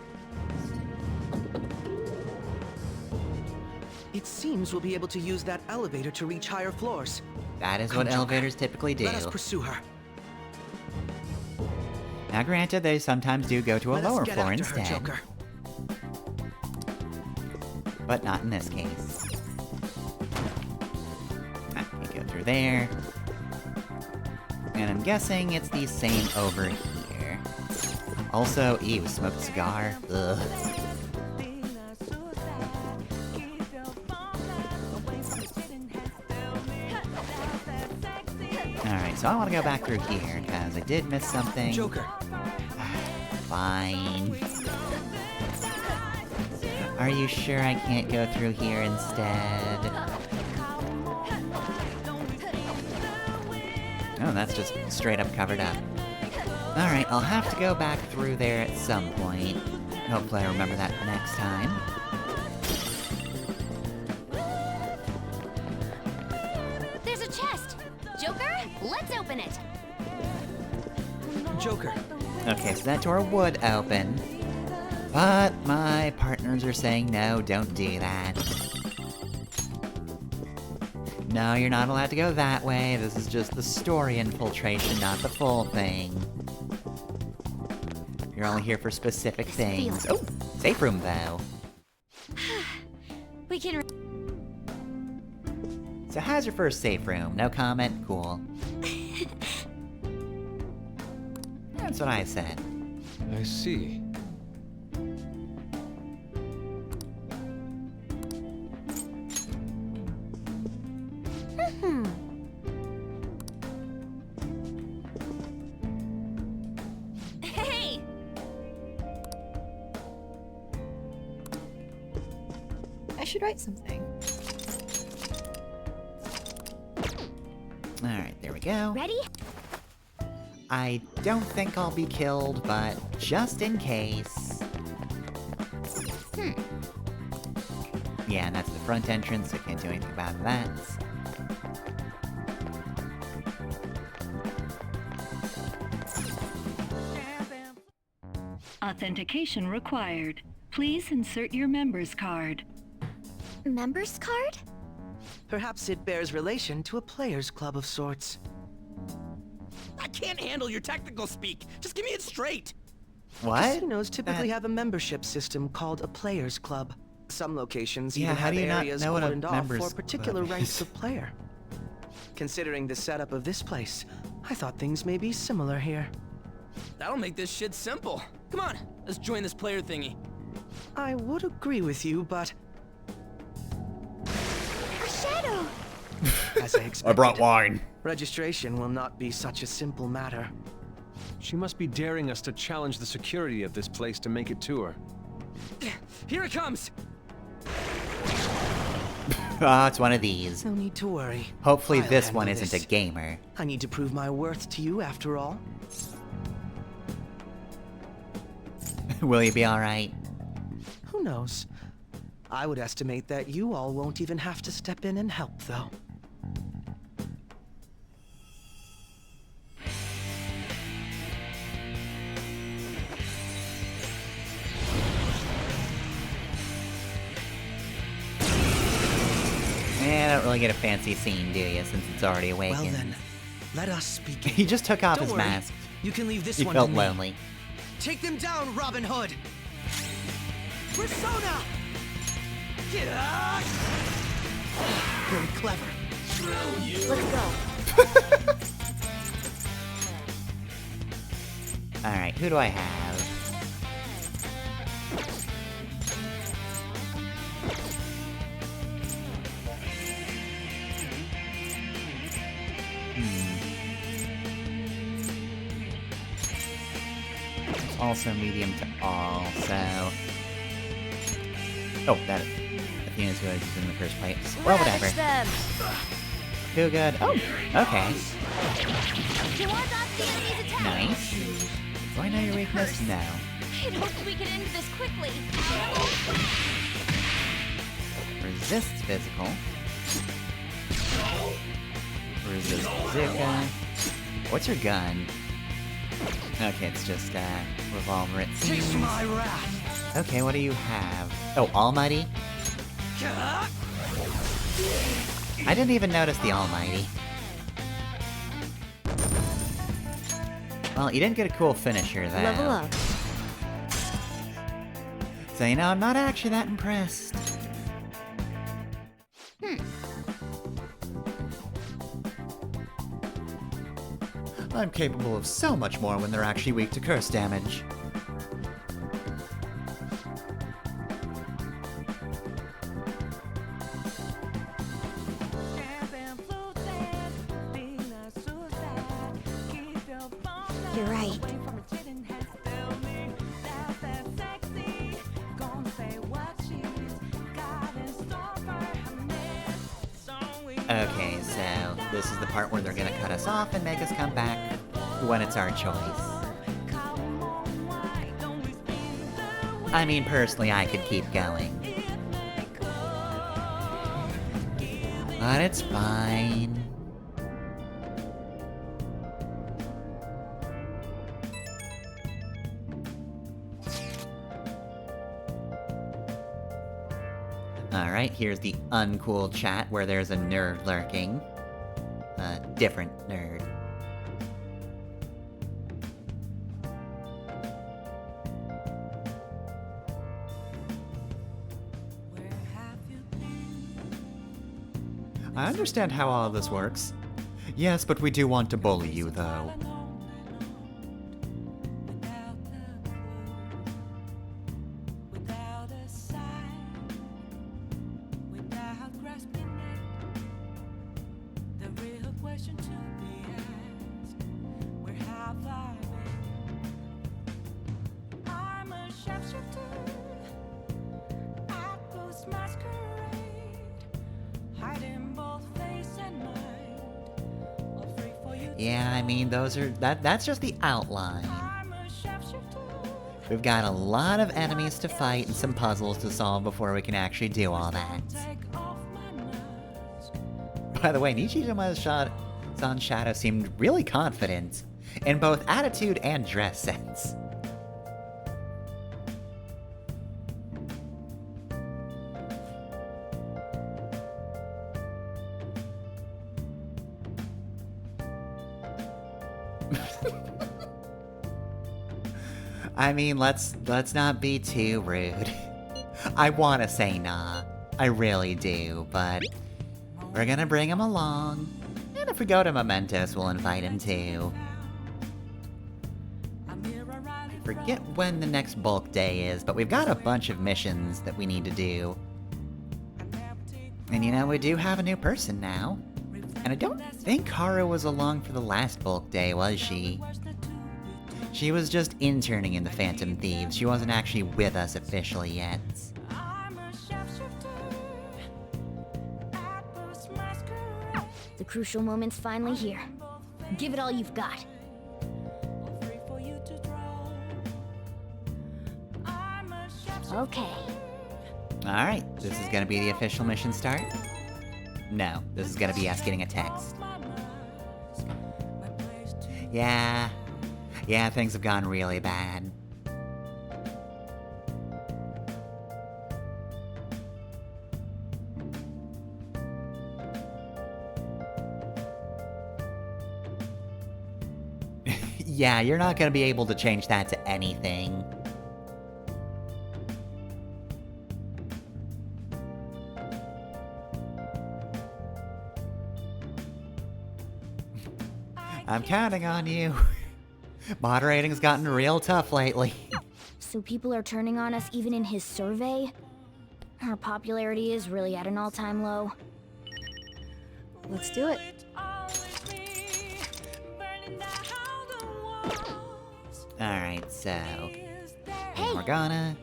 It seems we'll be able to use that elevator to reach higher floors. That is Come, what Joker. elevators typically do. Let us pursue her. Now granted, they sometimes do go to a Let us lower get floor after her, instead. Joker. But not in this case. We go through there. And I'm guessing it's the same over here. Also, ew, smoked cigar. Ugh. Alright, so I want to go back through here, because I did miss something. Joker. Fine. Are you sure I can't go through here instead? Oh, that's just straight up covered up. Alright, I'll have to go back through there at some point. Hopefully I remember that next time. There's a chest! Joker, let's open it! Joker. Okay, so that door would open. But my partners are saying no, don't do that. No, you're not allowed to go that way. This is just the story infiltration, not the full thing. You're only here for specific things. Oh, safe room though. We can... So how's your first safe room? No comment? Cool. That's what I said. I see. Hey! I should write something. Alright, there we go. Ready? I don't think I'll be killed, but just in case. Yeah, and that's the front entrance, I can't do anything about that. Authentication required. Please insert your member's card. Member's card? Perhaps it bears relation to a player's club of sorts. I can't handle your technical speak. Just give me it straight. What? Casinos typically have a membership system called a player's club. Some locations Yeah, even how have do you not areas know what a cordoned off members for particular club ranks is? of player. Considering the setup of this place, I thought things may be similar here. That'll make this shit simple. Come on, let's join this player thingy. I would agree with you, but A shadow! as I expected, I brought wine. registration will not be such a simple matter. She must be daring us to challenge the security of this place to make it to her. Here it comes! Ah, it's one of these. No need to worry. Hopefully I'll this handle one isn't this. a gamer. I need to prove my worth to you after all. Will you be alright? Who knows? I would estimate that you all won't even have to step in and help, though. I don't really get a fancy scene, do you, since it's already awakened? Well then, let us begin. He just took off Don't his worry, mask. You can leave this He one felt to me. lonely. Take them down, Robin Hood! Persona! Very clever. Let's go. Alright, who do I have? It's also medium to all, so... Oh, that Athena's who I was in the first place. Well, whatever. Them. Too good. Oh, okay. You want off the enemy's attack? Nice. Do I know your weakness? No. I'd hoped we could end this quickly. Resists physical. Resist Zika. What's your gun? Okay, it's just revolver it seems. Taste my wrath! Okay, what do you have? Oh, Almighty? I didn't even notice the Almighty. Well, you didn't get a cool finisher, though. Level up. So, you know, I'm not actually that impressed. I'm capable of so much more when they're actually weak to curse damage. You're right. Okay, so This is the part where they're gonna cut us off and make us come back when it's our choice. I mean, personally, I could keep going. But it's fine. Alright, here's the uncool chat where there's a nerd lurking. A different nerd. I understand how all of this works. Yes, but we do want to bully you, though. Yeah, I mean, that's just the outline. We've got a lot of enemies to fight and some puzzles to solve before we can actually do all that. By the way, Nijima's shadow seemed really confident in both attitude and dress sense. I mean, let's not be too rude. I wanna say nah. I really do, but we're gonna bring him along. And if we go to Mementos, we'll invite him too. I forget when the next bulk day is, but we've got a bunch of missions that we need to do. And you know, we do have a new person now. And I don't think Haru was along for the last bulk day, was she? She was just interning in the Phantom Thieves. She wasn't actually with us officially yet. The crucial moment's finally here. Give it all you've got. Okay. Alright, this is gonna be the official mission start? No, this is gonna be us getting a text. Yeah, things have gone really bad. Yeah, you're not gonna be able to change that to anything. I'm counting on you. Moderating's gotten real tough lately. So people are turning on us even in his survey? Our popularity is really at an all-time low. Let's do it. Alright, so... Hey. Morgana.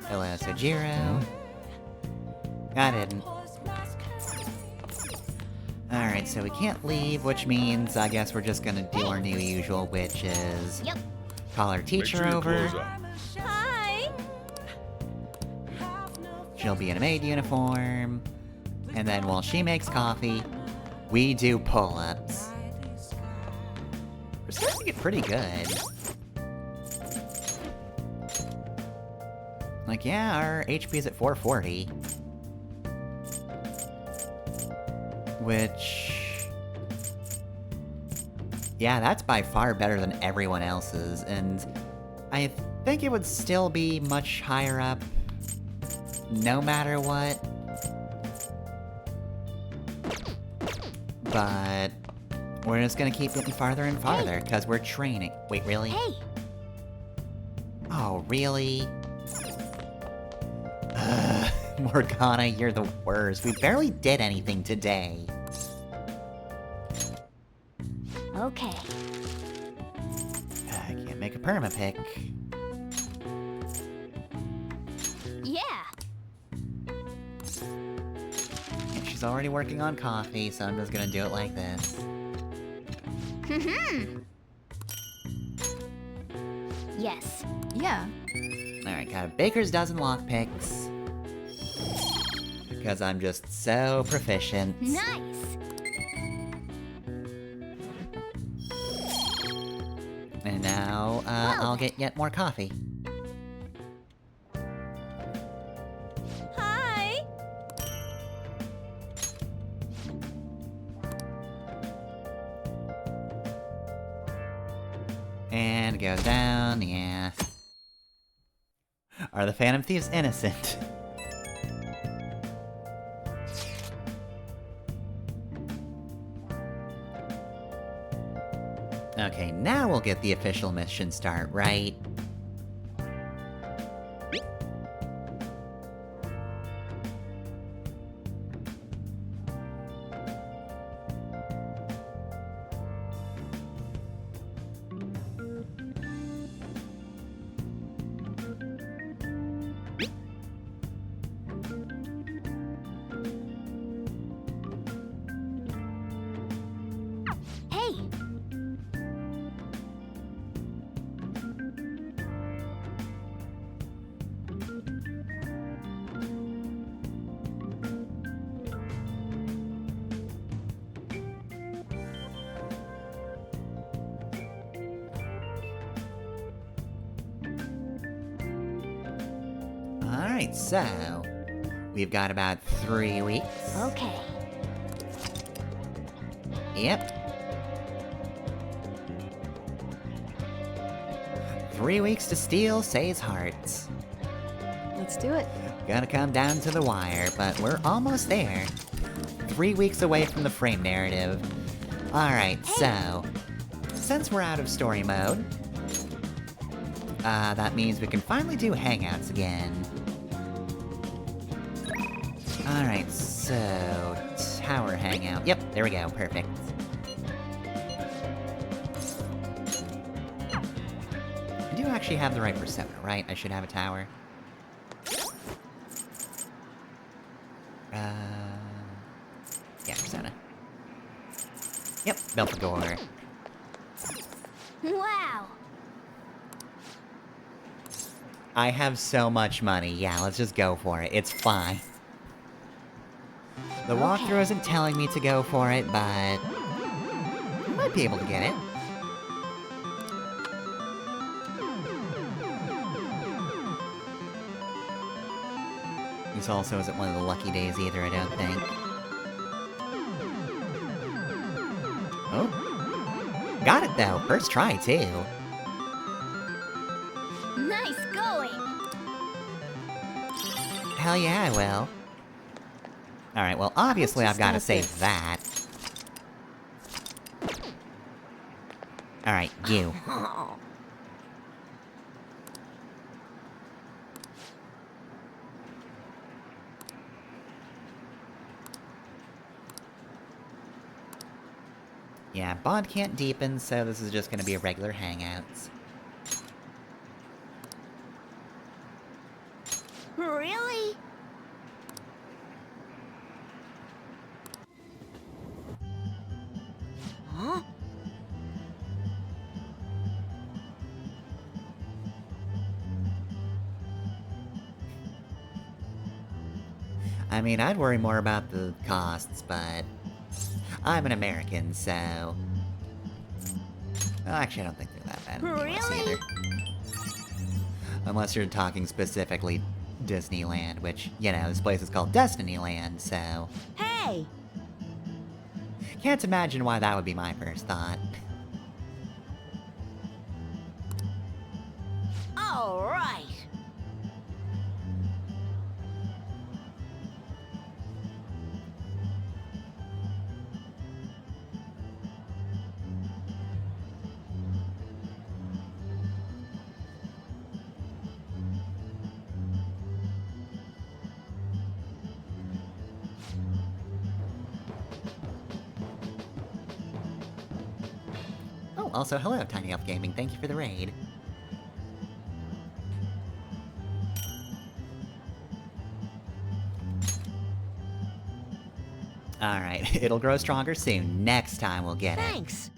Hello, Sojiro. I didn't. Alright, so we can't leave, which means I guess we're just gonna do our new usual, which is... Yep. Call our teacher over. Hi! She'll be in a maid uniform. And then while she makes coffee, we do pull-ups. We're starting to get pretty good. Like, yeah, our HP is at 440. Which... yeah, that's by far better than everyone else's, and I think it would still be much higher up, no matter what. But we're just gonna keep getting farther and farther, because we're training. Wait, really? Hey! Oh, really? Morgana, you're the worst. We barely did anything today. Okay. I can't make a permapick. Yeah! she's already working on coffee, so I'm just gonna do it like this. Yes. Yeah. Alright, got a baker's dozen lockpicks. Because I'm just so proficient. Nice. And now, I'll get yet more coffee. Hi! And it goes down, yeah. Are the Phantom Thieves innocent? Okay, now we'll get the official mission start, right? Hey! Alright, so... We've got about 3 weeks. Okay. Yep. 3 weeks to steal Say's hearts. Let's do it. Gonna come down to the wire, but we're almost there. 3 weeks away from the frame narrative. Alright, so... Since we're out of story mode... that means we can finally do hangouts again. Alright, so... Tower hangout. Yep, there we go, perfect. I do actually have the right persona, right? I should have a tower. Yeah, persona. Yep, Belfagor. Wow! I have so much money. Yeah, let's just go for it. It's fine. The walkthrough isn't telling me to go for it, but... I might be able to get it. This also isn't one of the lucky days either, I don't think. Oh. Got it, though. First try, too. Nice going! Hell yeah, I will. Alright, well, obviously I've got to save that. Alright, you. Yeah, bond can't deepen, so this is just gonna be a regular hangouts. Really? Huh? I mean, I'd worry more about the costs, but... I'm an American, so... Well, actually, I don't think they're that bad in the US either. Unless you're talking specifically Disneyland, which, you know, this place is called Destinyland, so... Hey! Can't imagine why that would be my first thought. All right. Oh, also, hello, Tiny Elf Gaming. Thank you for the raid. Alright, it'll grow stronger soon. Next time we'll get it. Thanks.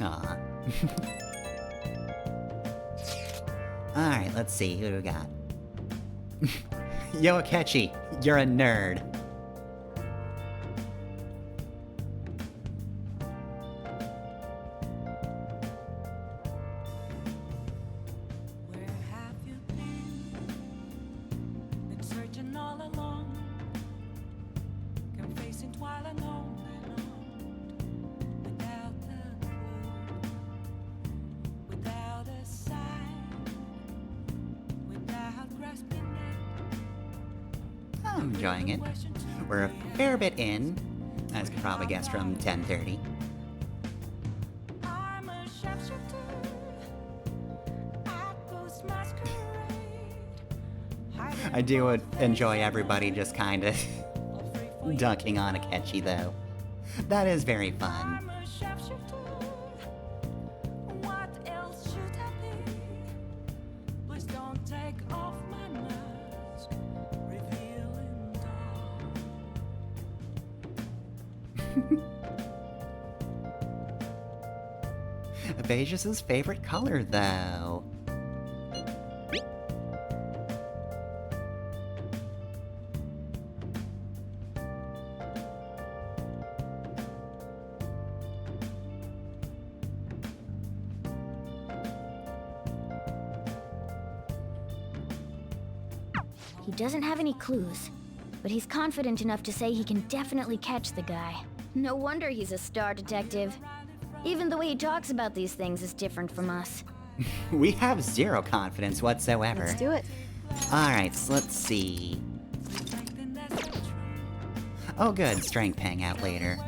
Aw. Alright, let's see, who do we got? Yo, Akechi, you're a nerd. I'm enjoying it. We're a fair bit in, as you can probably guess from 10:30. I do enjoy everybody just kind of dunking on Akechi, though. That is very fun. Beige's favorite color, though. He doesn't have any clues, but he's confident enough to say he can definitely catch the guy. No wonder he's a star detective. Even the way he talks about these things is different from us. We have zero confidence whatsoever. Let's do it. Alright, so let's see. Oh good, strength hangout later.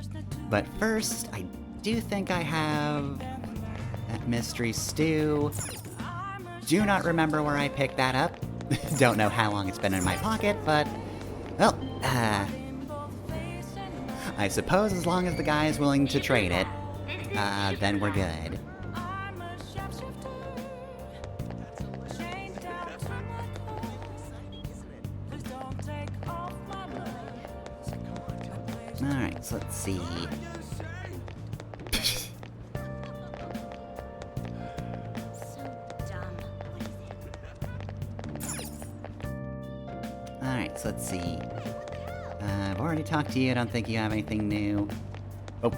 But first, I do think I have that mystery stew. Do not remember where I picked that up. Don't know how long it's been in my pocket, but... well, I suppose as long as the guy is willing to trade it, then we're good. Alright, so let's see. Alright, so let's see. I've already talked to you, I don't think you have anything new. Oh.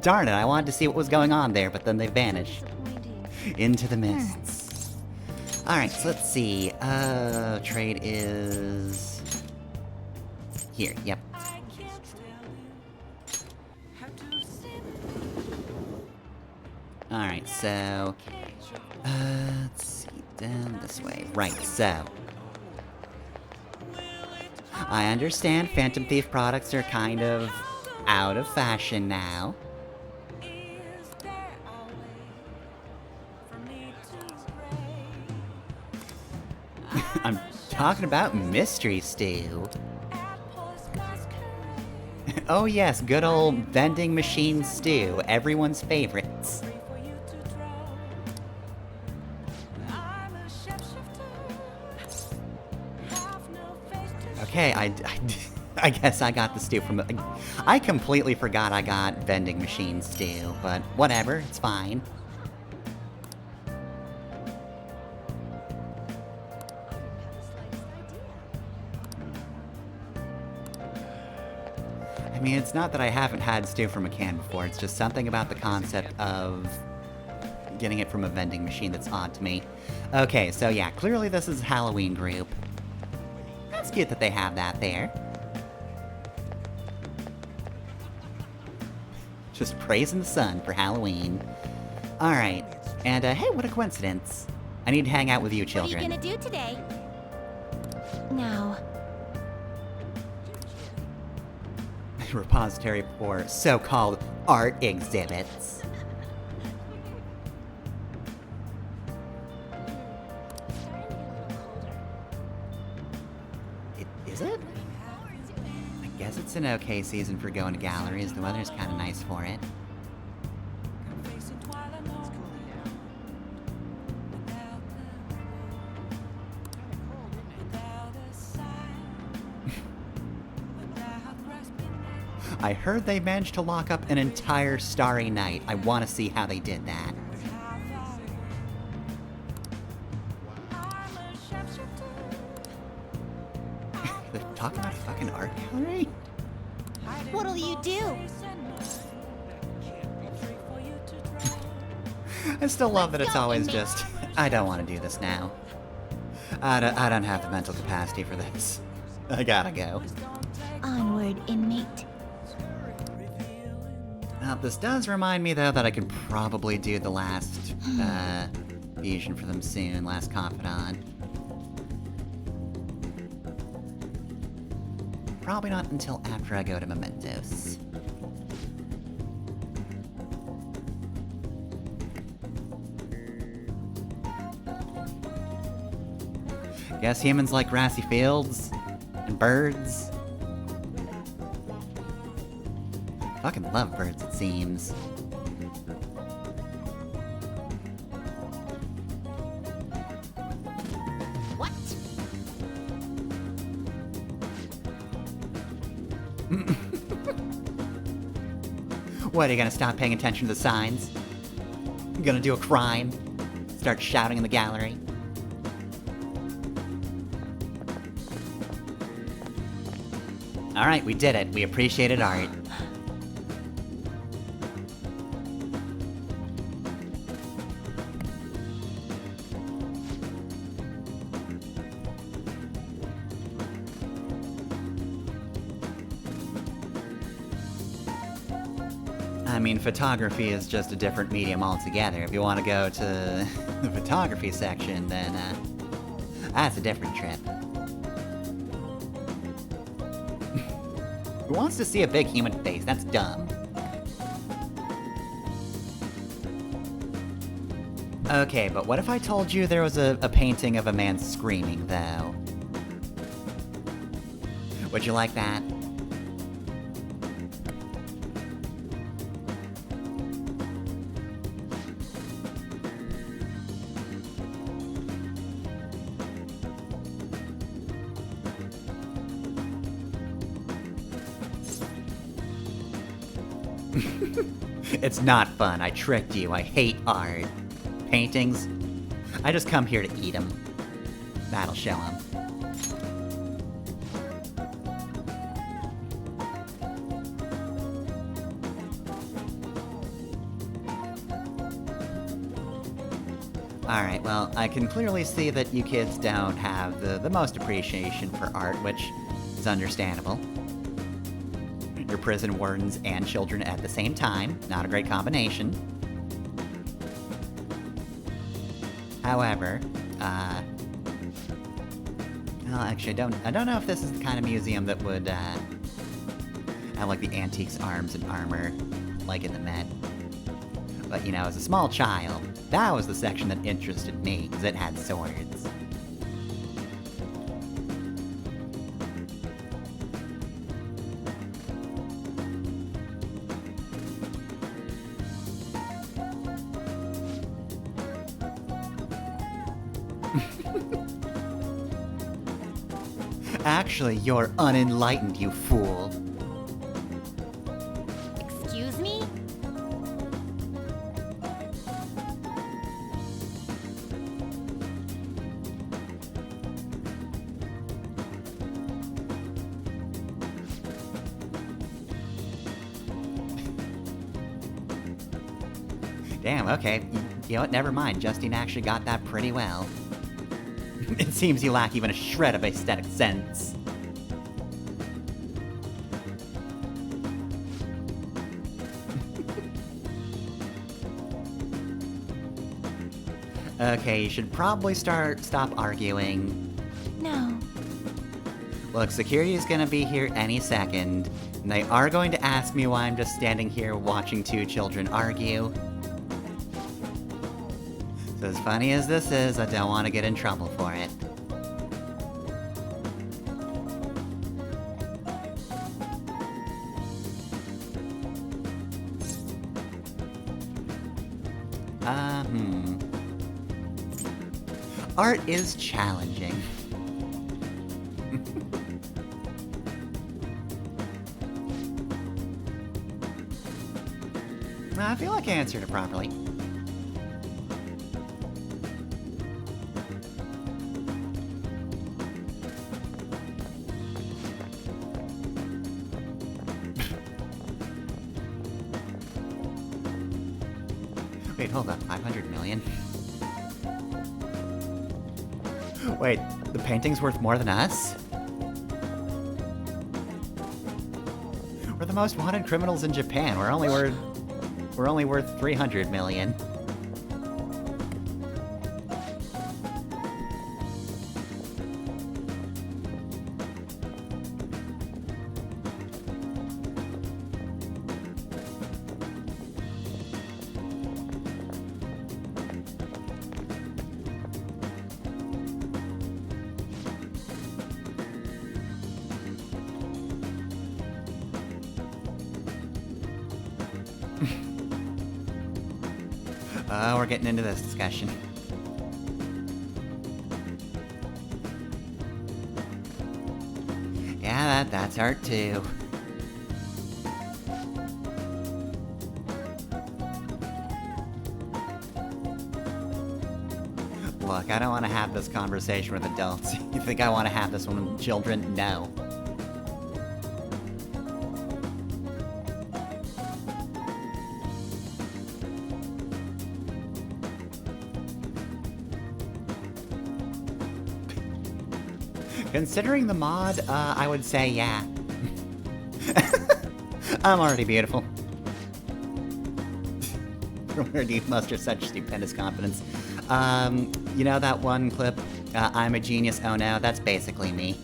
Darn it, I wanted to see what was going on there, but then they vanished. Into the mists. Alright, so let's see. Trade is... here, yep. Alright, so... let's see, down this way. Right, so... I understand Phantom Thief products are kind of out of fashion now. I'm talking about Mystery Stew. Oh yes, good old vending machine stew, everyone's favorites. Okay, I guess I got the stew from... I completely forgot I got vending machine stew, but whatever, it's fine. I mean, it's not that I haven't had stew from a can before, it's just something about the concept of getting it from a vending machine that's odd to me. Okay, so yeah, clearly this is a Halloween group. That's cute that they have that there. Just praising the sun for Halloween. Alright, and hey, what a coincidence. I need to hang out with you children. What are you gonna do today? No. Repository for so-called art exhibits. Is it? I guess it's an okay season for going to galleries. The weather's kind of nice for it. I heard they managed to lock up an entire Starry Night. I want to see how they did that. They're talking about a fucking art gallery? What'll you do? I still love that it's always just, I don't want to do this now. I don't have the mental capacity for this. I gotta go. Onward, inmate. Now, this does remind me, though, that I could probably do the last, fusion for them soon, last confidant. Probably not until after I go to Mementos. Guess humans like grassy fields and birds. Fucking love birds, it seems. What? What, are you gonna stop paying attention to the signs? You gonna do a crime? Start shouting in the gallery? Alright, we did it. We appreciated art. I mean, photography is just a different medium altogether. If you want to go to the photography section, then, that's a different trip. Who wants to see a big human face? That's dumb. Okay, but what if I told you there was a painting of a man screaming, though? Would you like that? It's not fun. I tricked you. I hate art. Paintings? I just come here to eat them. That'll show them. Alright, well, I can clearly see that you kids don't have the most appreciation for art, which is understandable. You're prison wardens and children at the same time. Not a great combination. However, well, actually, I don't know if this is the kind of museum that would, have, like, the antiques, arms, and armor, like in the Met. But, you know, as a small child, that was the section that interested me, because it had swords. Actually, you're unenlightened, you fool. Excuse me? Damn, okay. You know what, never mind. Justine actually got that pretty well. It seems you lack even a shred of aesthetic sense. Okay, you should probably stop arguing. No. Look, security is gonna be here any second, and they are going to ask me why I'm just standing here watching two children argue. So as funny as this is, I don't want to get in trouble for it. Art is challenging. I feel like I answered it properly. Wait, hold up, 500 million? Wait, the painting's worth more than us? We're the most wanted criminals in Japan. We're only worth 300 million. Oh, we're getting into this discussion. Yeah, that's art too. Look, I don't want to have this conversation with adults. You think I want to have this one with children? No. Considering the mod, I would say yeah. I'm already beautiful. Where do you muster such stupendous confidence? You know that one clip, I'm a genius, oh no, that's basically me.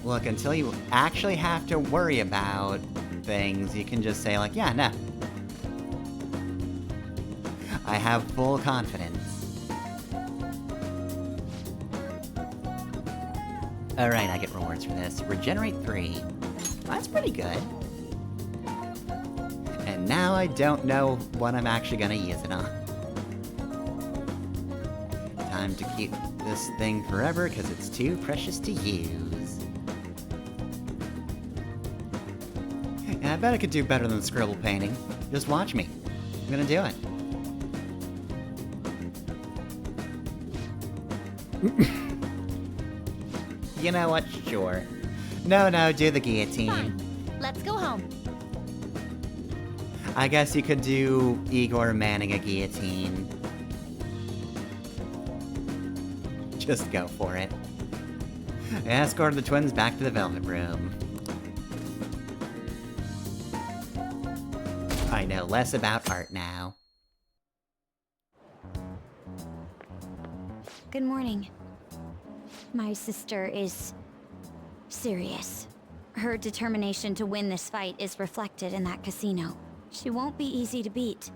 Look, until you actually have to worry about things, you can just say like, yeah, no. I have full confidence. Alright, I get rewards for this. Regenerate 3. That's pretty good. And now I don't know what I'm actually gonna use it on. Time to keep this thing forever, because it's too precious to use. Yeah, I bet I could do better than the scribble painting. Just watch me. I'm gonna do it. You know what? Sure. No, do the guillotine. Fine. Let's go home. I guess you could do Igor manning a guillotine. Just go for it. Escort the twins back to the Velvet Room. I know less about art now. Good morning. My sister is serious. Her determination to win this fight is reflected in that casino. She won't be easy to beat.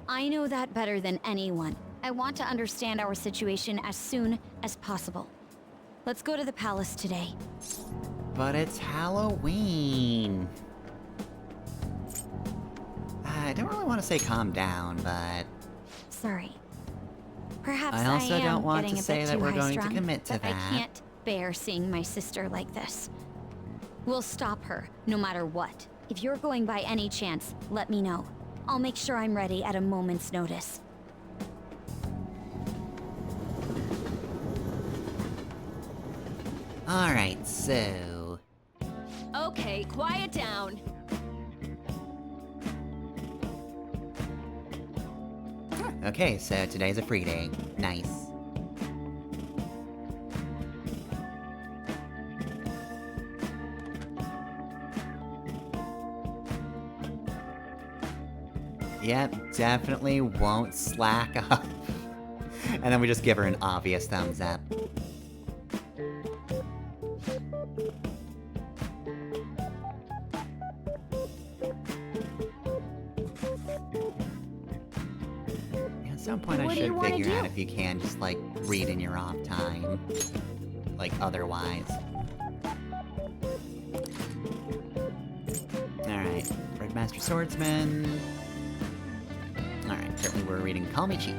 I know that better than anyone. I want to understand our situation as soon as possible. Let's go to the palace today. But it's Halloween. I don't really want to say calm down, but... Sorry. Perhaps I also am don't want getting to a say bit that too we're going to high-strung, commit to but that. I can't bear seeing my sister like this. We'll stop her, no matter what. If you're going by any chance, let me know. I'll make sure I'm ready at a moment's notice. Alright, so... Okay, quiet down. Okay, so today's a free day. Nice. Yep, definitely won't slack up. And then we just give her an obvious thumbs up. At some point I should figure out if you can just, like, read in your off time. Like, otherwise. Alright, Red Master Swordsman. Alright, currently we're reading Call Me Chief.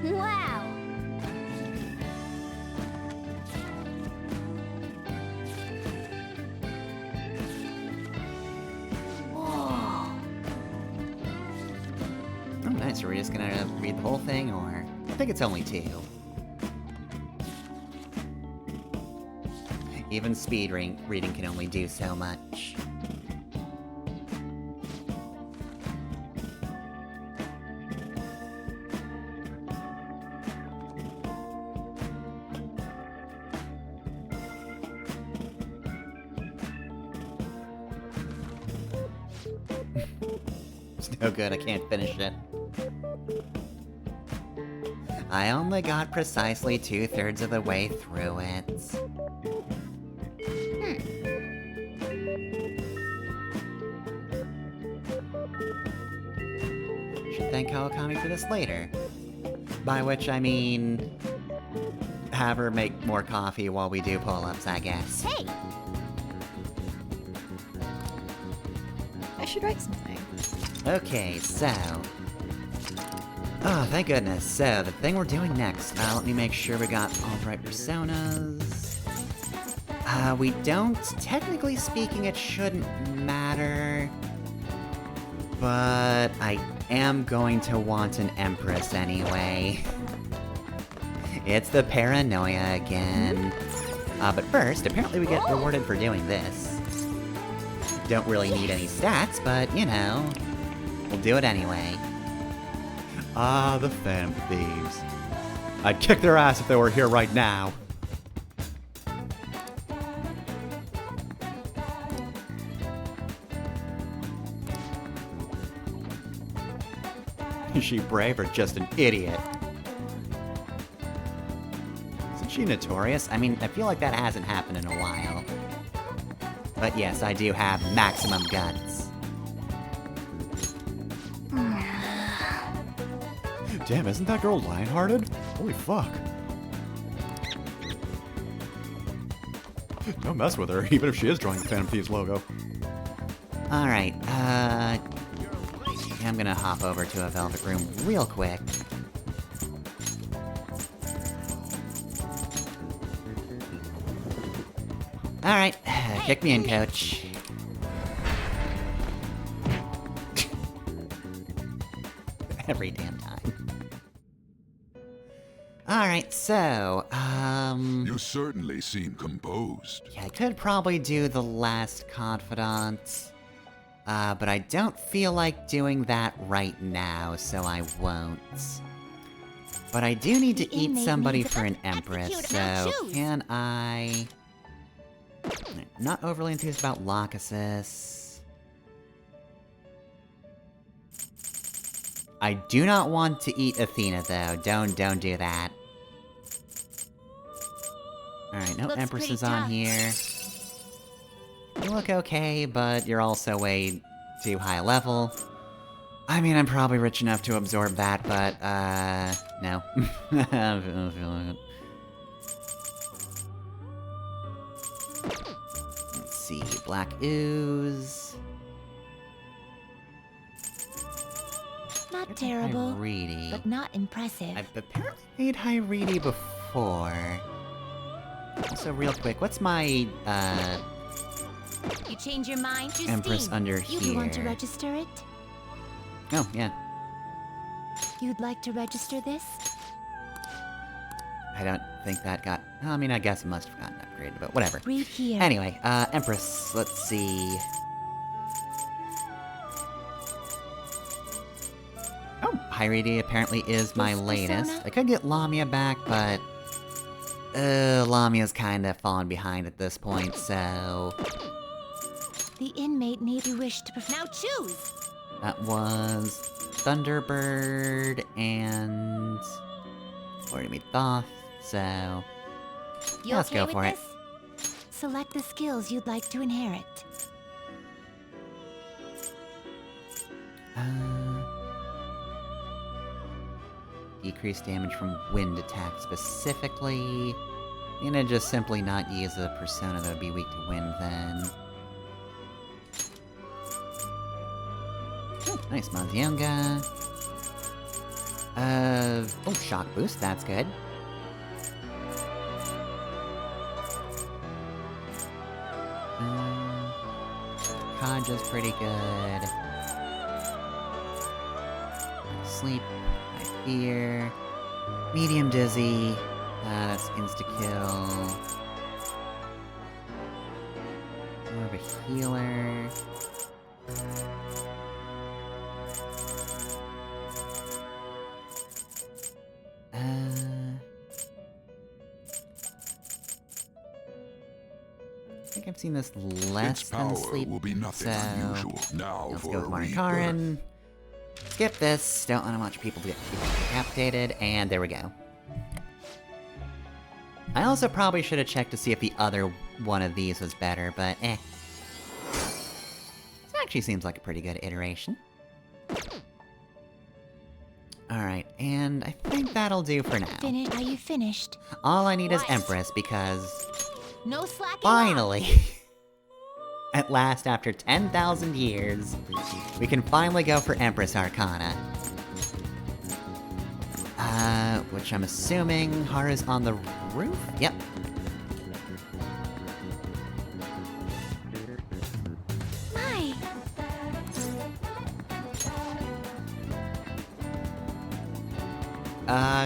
Wow! guess we're just gonna read the whole thing, or... I think it's only 2. Even speed reading can only do so much. It's no good, I can't finish it. I only got precisely 2/3 of the way through it. Should thank Kawakami for this later. By which I mean... have her make more coffee while we do pull-ups, I guess. Hey! I should write something. Okay, so... oh, thank goodness. So, the thing we're doing next, let me make sure we got all the right personas. We don't, technically speaking, it shouldn't matter. But I am going to want an Empress anyway. It's the paranoia again. But first, apparently we get rewarded for doing this. Don't really need any stats, but, you know, we'll do it anyway. Ah, the Phantom Thieves. I'd kick their ass if they were here right now. Is she brave or just an idiot? Isn't she notorious? I mean, I feel like that hasn't happened in a while. But yes, I do have maximum guts. Damn, isn't that girl lion-hearted? Holy fuck. Don't mess with her, even if she is drawing the Phantom Thieves logo. Alright, I'm gonna hop over to a Velvet Room real quick. Alright, kick me in, coach. Every damn time. Alright, so, You certainly seem composed. yeah, I could probably do the last confidant. But I don't feel like doing that right now, so I won't. But I do need to eat somebody for an Empress, so can I... not overly enthused about Lachesis. I do not want to eat Athena, though. Don't do that. Alright, no Empresses on here. You look okay, but you're also way too high level. I mean, I'm probably rich enough to absorb that, but, no. I'm feeling it. Let's see, Black Ooze. Not terrible, Hyridi. but not impressive. I've apparently made Hyridi before. Also, real quick, what's my, You change your mind, Justine. Empress under You want to here? register it? Oh, yeah. You'd like to register this? I don't think that got... I mean, I guess it must have gotten upgraded, but whatever. Read here. Anyway, Empress, let's see... Oh, Hyridi apparently is my latest. persona? I could get Lamia back, but... Lamia's kinda fallen behind at this point, so... The inmate need you wish to now choose! That was... Thunderbird, and... Already made Thoth, so... You let's okay go with for it. this? Select the skills you'd like to inherit. Decrease damage from wind attacks specifically. I'm gonna just simply not use a persona that would be weak to wind then. Oh, nice, Mazionga. Oh, shock boost, that's good. Kaja's pretty good. sleep. High fear. Medium dizzy. That's insta-kill. More of a healer. I think I've seen this less Its than power sleep, will be nothing so unusual. Now let's for go a with rebirth. Marikaran. Skip this. Don't want a bunch of people to get decapitated, and there we go. I also probably should have checked to see if the other one of these was better, but eh. This actually seems like a pretty good iteration. Alright, and I think that'll do for now. Are you finished? All I need is Empress, because... No slacking finally! At last, after 10,000 years, we can finally go for Empress Arcana. Which I'm assuming Haru's on the roof? Yep.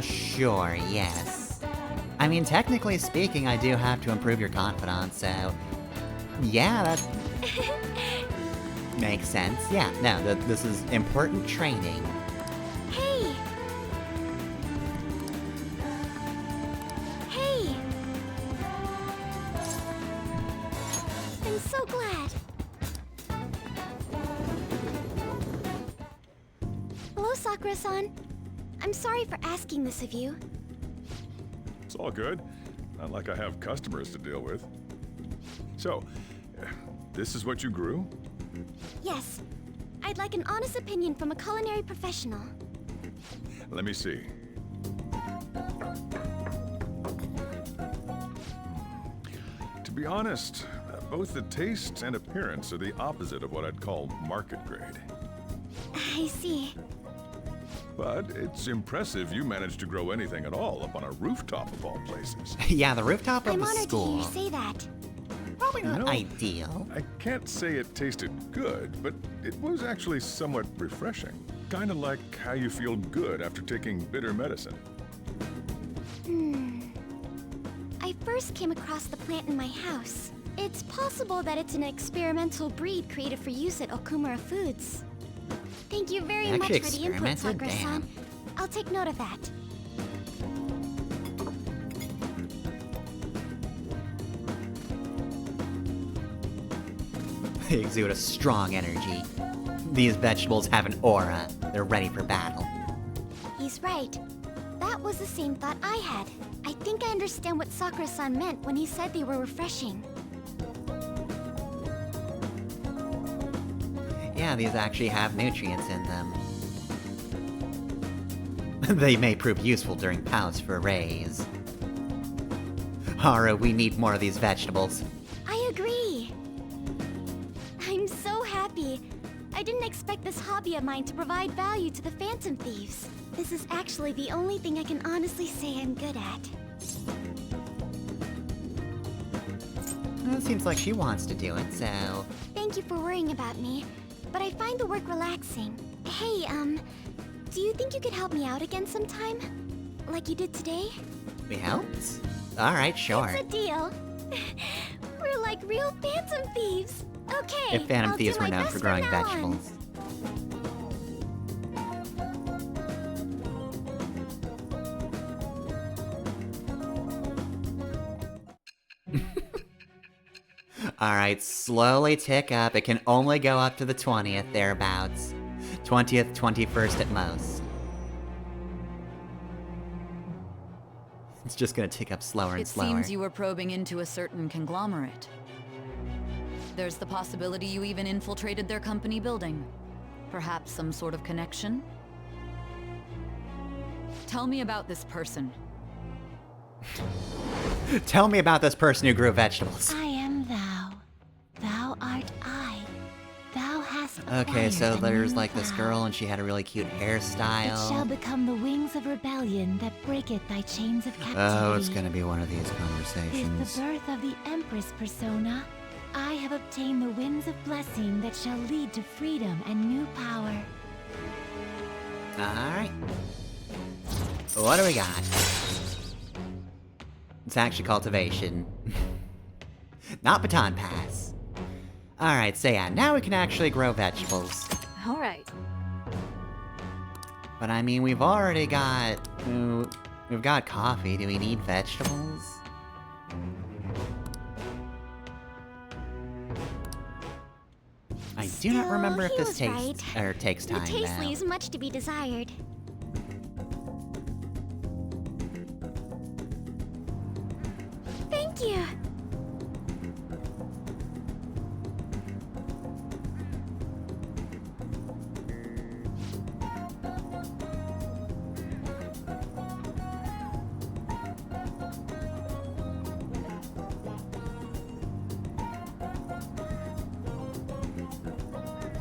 Sure, yes. I mean, technically speaking, I do have to improve your confidence, so... yeah, that... makes sense. Yeah, no, this is important training. Hey! Hey! I'm so glad. Hello, Sakura-san. I'm sorry for asking this of you. It's all good. Not like I have customers to deal with. So, this is what you grew? Yes. I'd like an honest opinion from a culinary professional. Let me see. To be honest, both the taste and appearance are the opposite of what I'd call market grade. I see. But it's impressive you managed to grow anything at all up on a rooftop of all places. Yeah, the rooftop of I'm the honored school. to hear you say that. Probably not No, ideal. I can't say it tasted good, but it was actually somewhat refreshing. Kinda like how you feel good after taking bitter medicine. I first came across the plant in my house. It's possible that it's an experimental breed created for use at Okumura Foods. Thank you very much for the input, Sakura-san. I'll take note of that. They exude a strong energy. These vegetables have an aura. They're ready for battle. He's right. That was the same thought I had. I think I understand what Sakura-san meant when he said they were refreshing. Yeah, these actually have nutrients in them. They may prove useful during palace forays. Haru, we need more of these vegetables. I agree. I'm so happy. I didn't expect this hobby of mine to provide value to the Phantom Thieves. This is actually the only thing I can honestly say I'm good at. Well, it seems like she wants to do it, so... Thank you for worrying about me, but I find the work relaxing. Hey, do you think you could help me out again sometime? Like you did today? We helped? Alright, sure. It's a deal. We're like real Phantom Thieves. Okay, If Phantom I'll Thieves do were my known best for growing from now on. vegetables. Alright, slowly tick up. It can only go up to the 20th, thereabouts. 20th, 21st at most. It's just gonna tick up slower and It slower. seems you were probing into a certain conglomerate. There's the possibility you even infiltrated their company building. Perhaps some sort of connection? Tell me about this person. Tell me about this person who grew vegetables. I am thou. Thou art I. Thou hast Okay, so acquired a there's new like this vow. girl and she had a really cute It hairstyle. shall become the wings of rebellion that breaketh thy chains of captivity. Oh, it's gonna be one of these With conversations. the birth of the Empress persona, I have obtained the winds of blessing that shall lead to freedom and new power. Alright. What do we got? It's actually cultivation. Not baton pass. Alright, so yeah, now we can actually grow vegetables. Alright. But I mean, we've already got... we've got coffee. Do we need vegetables? I do not remember if this takes time, The taste though. leaves much to be desired. Thank you.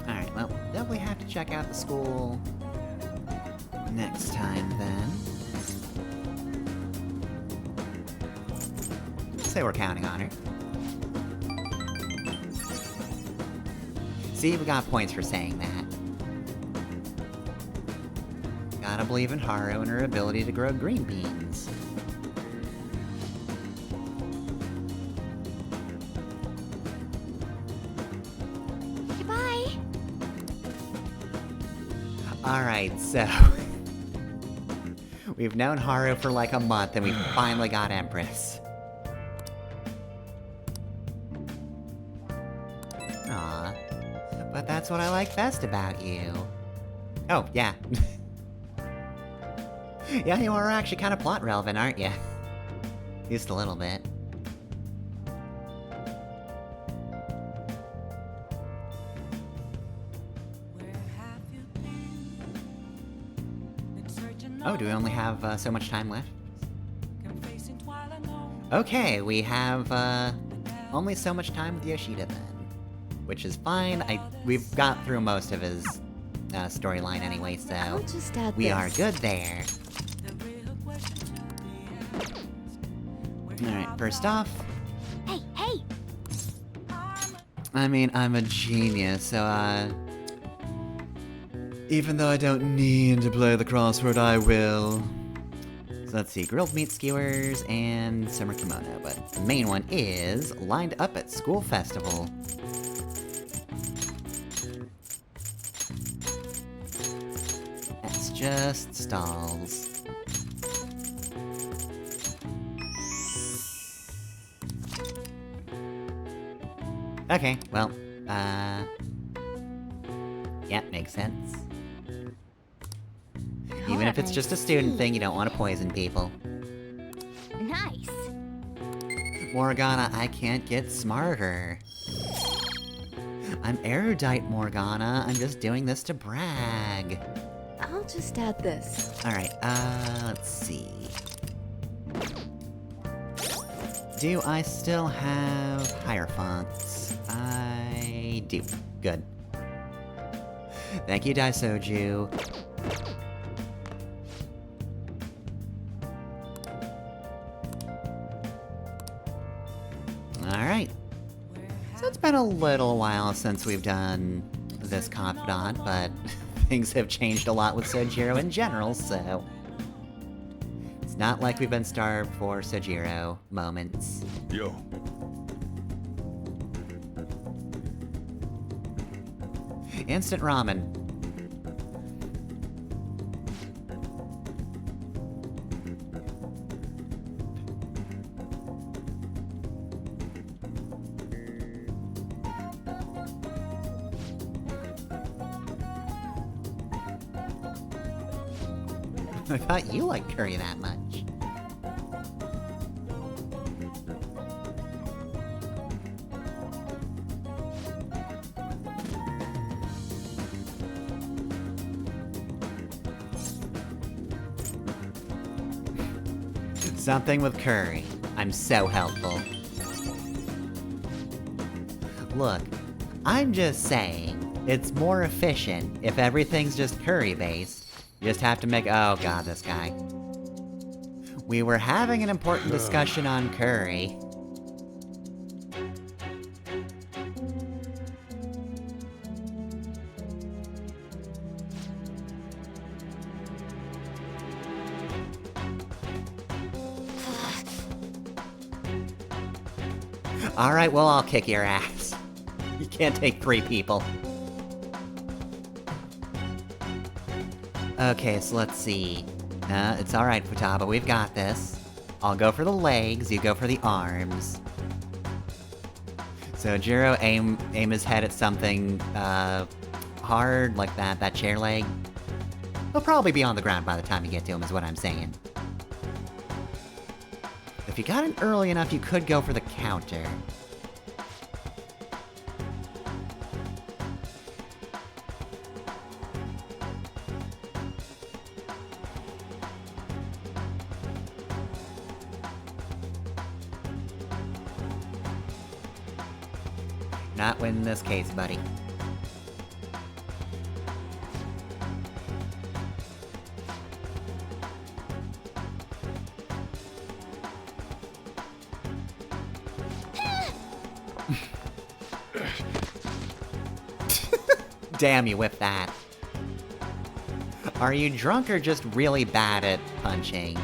Alright, well, definitely have to check out the school next time, then. Say we're counting on her. See, we got points for saying that. Gotta believe in Haru and her ability to grow green beans. Goodbye. Alright, so... we've known Haru for like a month, and we finally got Empress. Aw. But that's what I like best about you. Oh, yeah. Yeah, you are actually kind of plot relevant, aren't you? Just a little bit. Oh, do we only have so much time left? Okay, we have only so much time with Yoshida then. Which is fine. We've got through most of his storyline anyway, so I'll just add we this. are good there. Alright, first off, Hey, hey! I mean, I'm a genius, so even though I don't need to play the crossword, I will. So let's see, grilled meat skewers and summer kimono, but the main one is lined up at school festival. That's just stalls. Okay, well, yeah, makes sense. Even if it's just a student thing, you don't want to poison people. Nice. Morgana, I can't get smarter. I'm erudite, Morgana. I'm just doing this to brag. I'll just add this. Alright, let's see. Do I still have Hierophants? I do. Good. Thank you, Daisoju. Alright. So it's been a little while since we've done this Confidant, but things have changed a lot with Sojiro in general, so... It's not like we've been starved for Sojiro moments. Yo. Instant ramen. I thought you liked curry that much. Something with curry. I'm so helpful. Look, I'm just saying, it's more efficient if everything's just curry-based. You just have to make— oh god, this guy. We were having an important discussion on curry. Alright, well, I'll kick your ass. You can't take 3 people. Okay, so let's see. It's alright, Futaba, we've got this. I'll go for the legs, you go for the arms. So Jiro, aim his head at something, hard, like that chair leg. He'll probably be on the ground by the time you get to him, is what I'm saying. If you got it early enough, you could go for the counter. Not win this case, buddy. Damn, you whipped that. Are you drunk or just really bad at punching?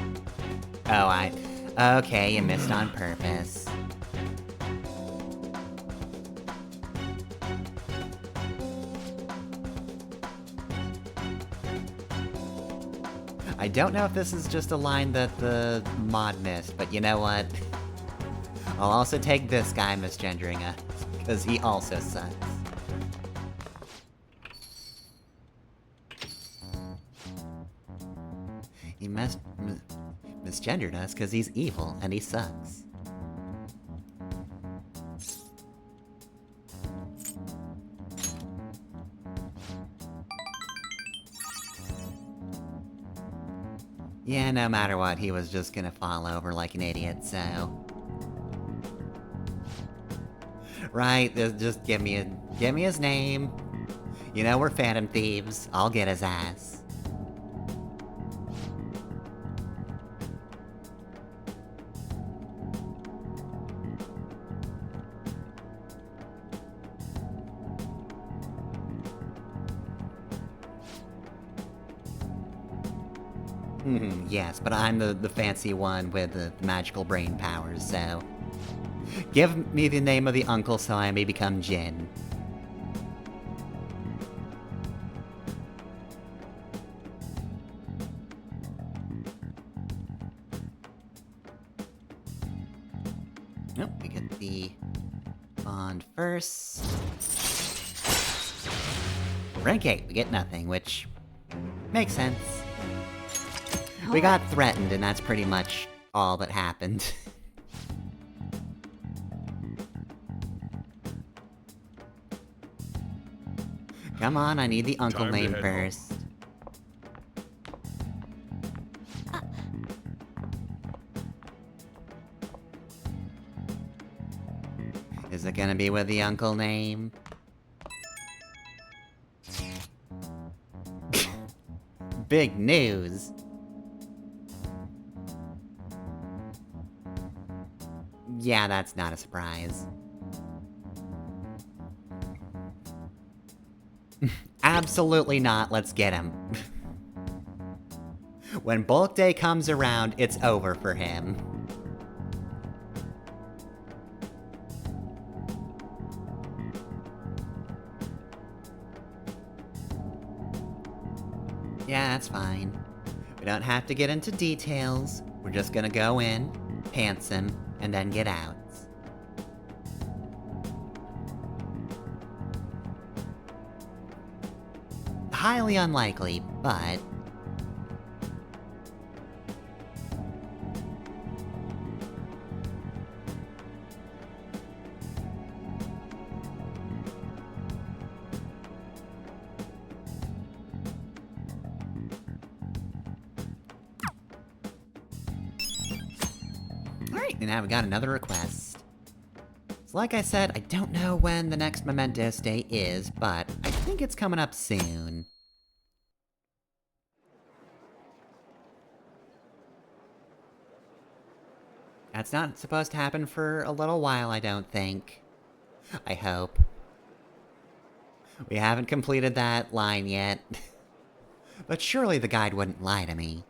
Oh, okay, you missed on purpose. I don't know if this is just a line that the mod missed, but you know what? I'll also take this guy misgendering us, because he also sucks. He misgendered us because he's evil and he sucks. Yeah, no matter what, he was just gonna fall over like an idiot, so... Right, just give me his name. You know we're Phantom Thieves, I'll get his ass. Yes, but I'm the fancy one with the magical brain powers, so... Give me the name of the uncle so I may become Jin. Nope, we get the bond first. Rank 8, we get nothing, which makes sense. We got threatened, and that's pretty much all that happened. Come on, I need the uncle name first. Is it gonna be with the uncle name? Big news! Yeah, that's not a surprise. Absolutely not, let's get him. When bulk day comes around, it's over for him. Yeah, that's fine. We don't have to get into details. We're just gonna go in, pants him, and then get out. Highly unlikely, but... Alright, and now we got another request. So like I said, I don't know when the next Mementos Day is, but I think it's coming up soon. That's not supposed to happen for a little while, I don't think. I hope. We haven't completed that line yet. But surely the guide wouldn't lie to me.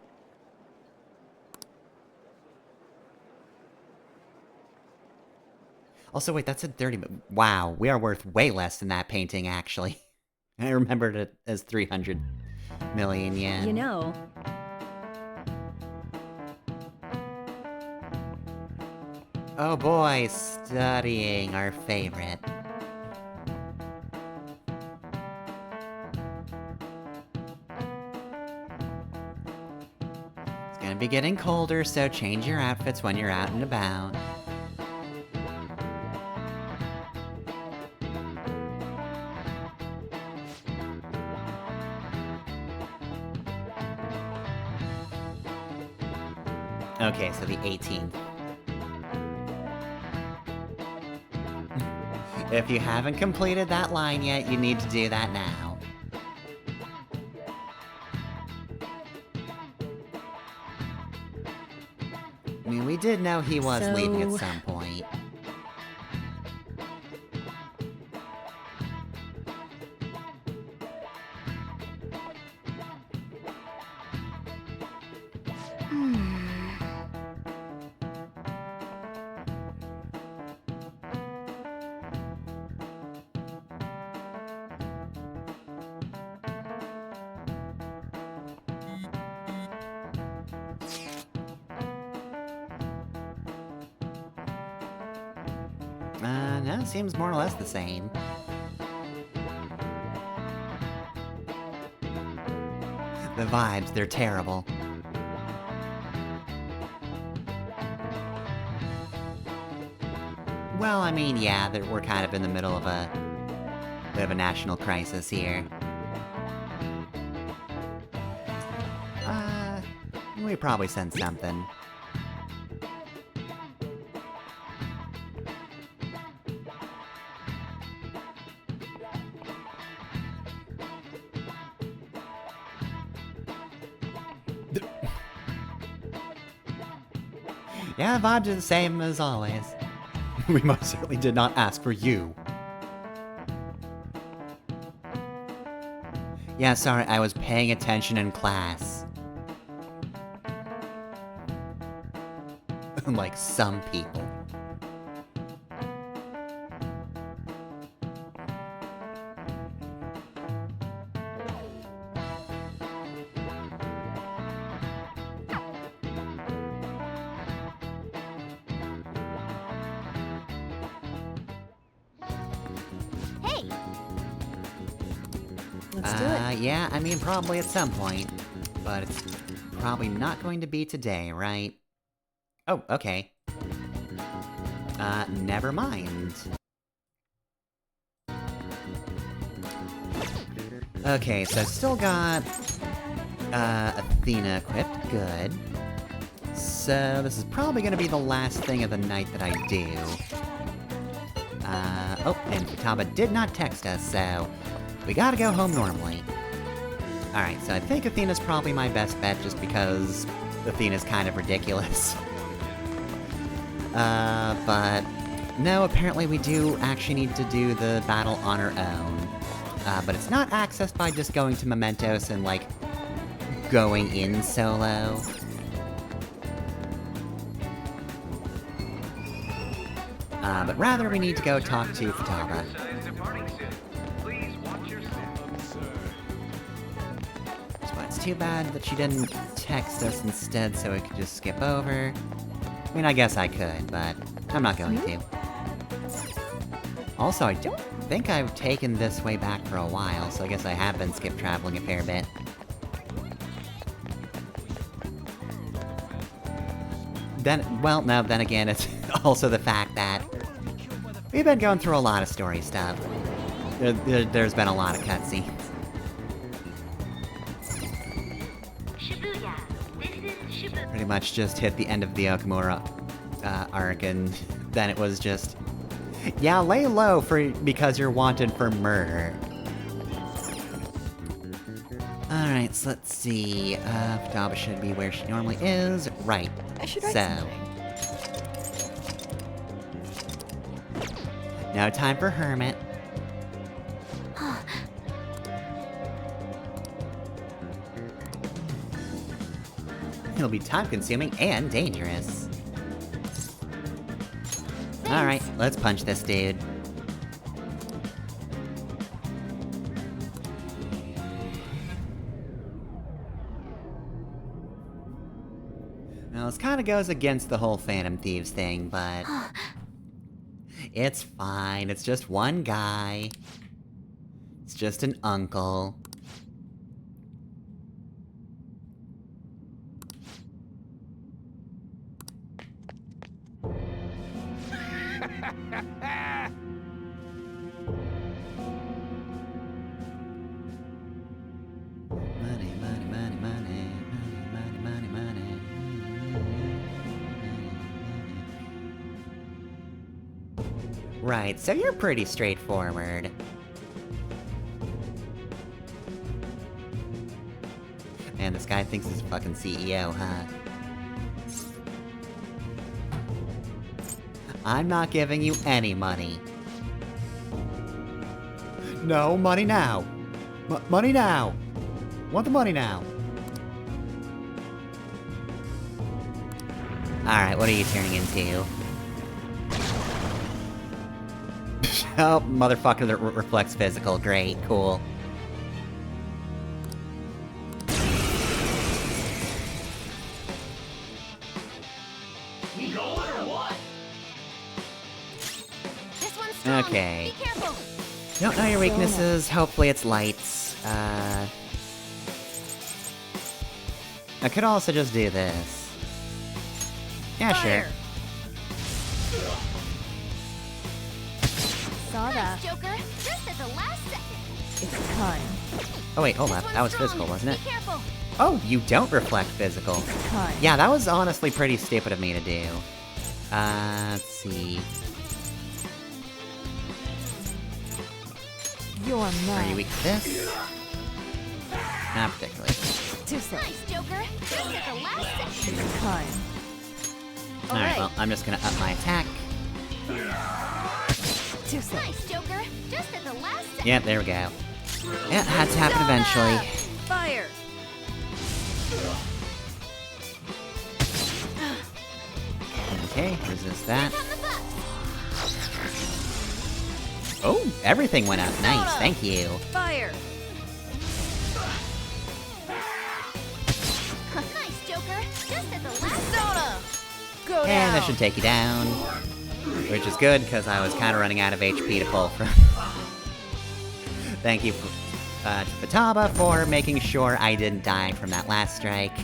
Also, wait, that's a 30... Wow, we are worth way less than that painting, actually. I remembered it as 300 million yen. You know... Oh boy, studying, our favorite. It's gonna be getting colder, so change your outfits when you're out and about. Okay, so the 18th. If you haven't completed that line yet, you need to do that now. I mean, we did know he was leaving at some point. No, seems more or less the same. The vibes, they're terrible. Well, I mean, yeah, we're kind of in the middle of a bit of a national crisis here. We probably sent something. Yeah, vibes are the same as always. We most certainly did not ask for you. Yeah, sorry, I was paying attention in class. Like some people. Let's do it. Yeah, I mean, probably at some point. But it's probably not going to be today, right? Oh, okay. Never mind. Okay, so I've still got, Athena equipped. Good. So, this is probably gonna be the last thing of the night that I do. Oh, and Futaba did not text us, so we gotta go home normally. Alright, so I think Athena's probably my best bet just because Athena's kind of ridiculous. But no, apparently we do actually need to do the battle on our own. But it's not accessed by just going to Mementos and, like, going in solo. But rather we need to go talk to Futaba. So it's too bad that she didn't text us instead so we could just skip over. I mean, I guess I could, but I'm not going to. Also, I don't think I've taken this way back for a while, so I guess I have been skip traveling a fair bit. Then, well, no, then again, it's also the fact that we've been going through a lot of story stuff. There's been a lot of cutscenes. Pretty much just hit the end of the Okumura arc, and then it was just... Yeah, lay low because you're wanted for murder. Alright, so let's see. Futaba should be where she normally is. Right. I should write something. Now time for Hermit. It'll be time-consuming and dangerous. Alright, let's punch this dude. Now, this kinda goes against the whole Phantom Thieves thing, but... it's fine, it's just one guy. It's just an uncle. Money, money, money, money, money, money, money, money. Right, so you're pretty straightforward. Man, this guy thinks he's a fucking CEO, huh? I'm not giving you any money. No, money now! Money now! Want the money now! Alright, what are you turning into? Oh, motherfucker that reflects physical. Great, cool. We going or what? This one's strong. Okay. Be careful. Don't know your weaknesses, hopefully it's lights. I could also just do this. Yeah, Fire. sure. Saw that. Joker, just at the last second. It's time. Oh wait, hold up. That was physical, wasn't it? Be careful. Oh, you don't reflect physical. Time. Yeah, that was honestly pretty stupid of me to do. Let's see. You're Are mad. you weak to this? Not particularly. Too soon. Nice, Joker. Just at the last second. It's time. Alright, well, I'm just gonna up my attack. Too soon. Nice, Joker. Just at the last second. Yep, there we go. Yeah, it had to happen eventually. Fire. Okay, resist that. Oh, everything went up. Nice, thank you. Fire. Nice, Joker. Just at the last soda. Go And down. that should take you down. Which is good, because I was kind of running out of HP to pull from. Thank you to Futaba for making sure I didn't die from that last strike.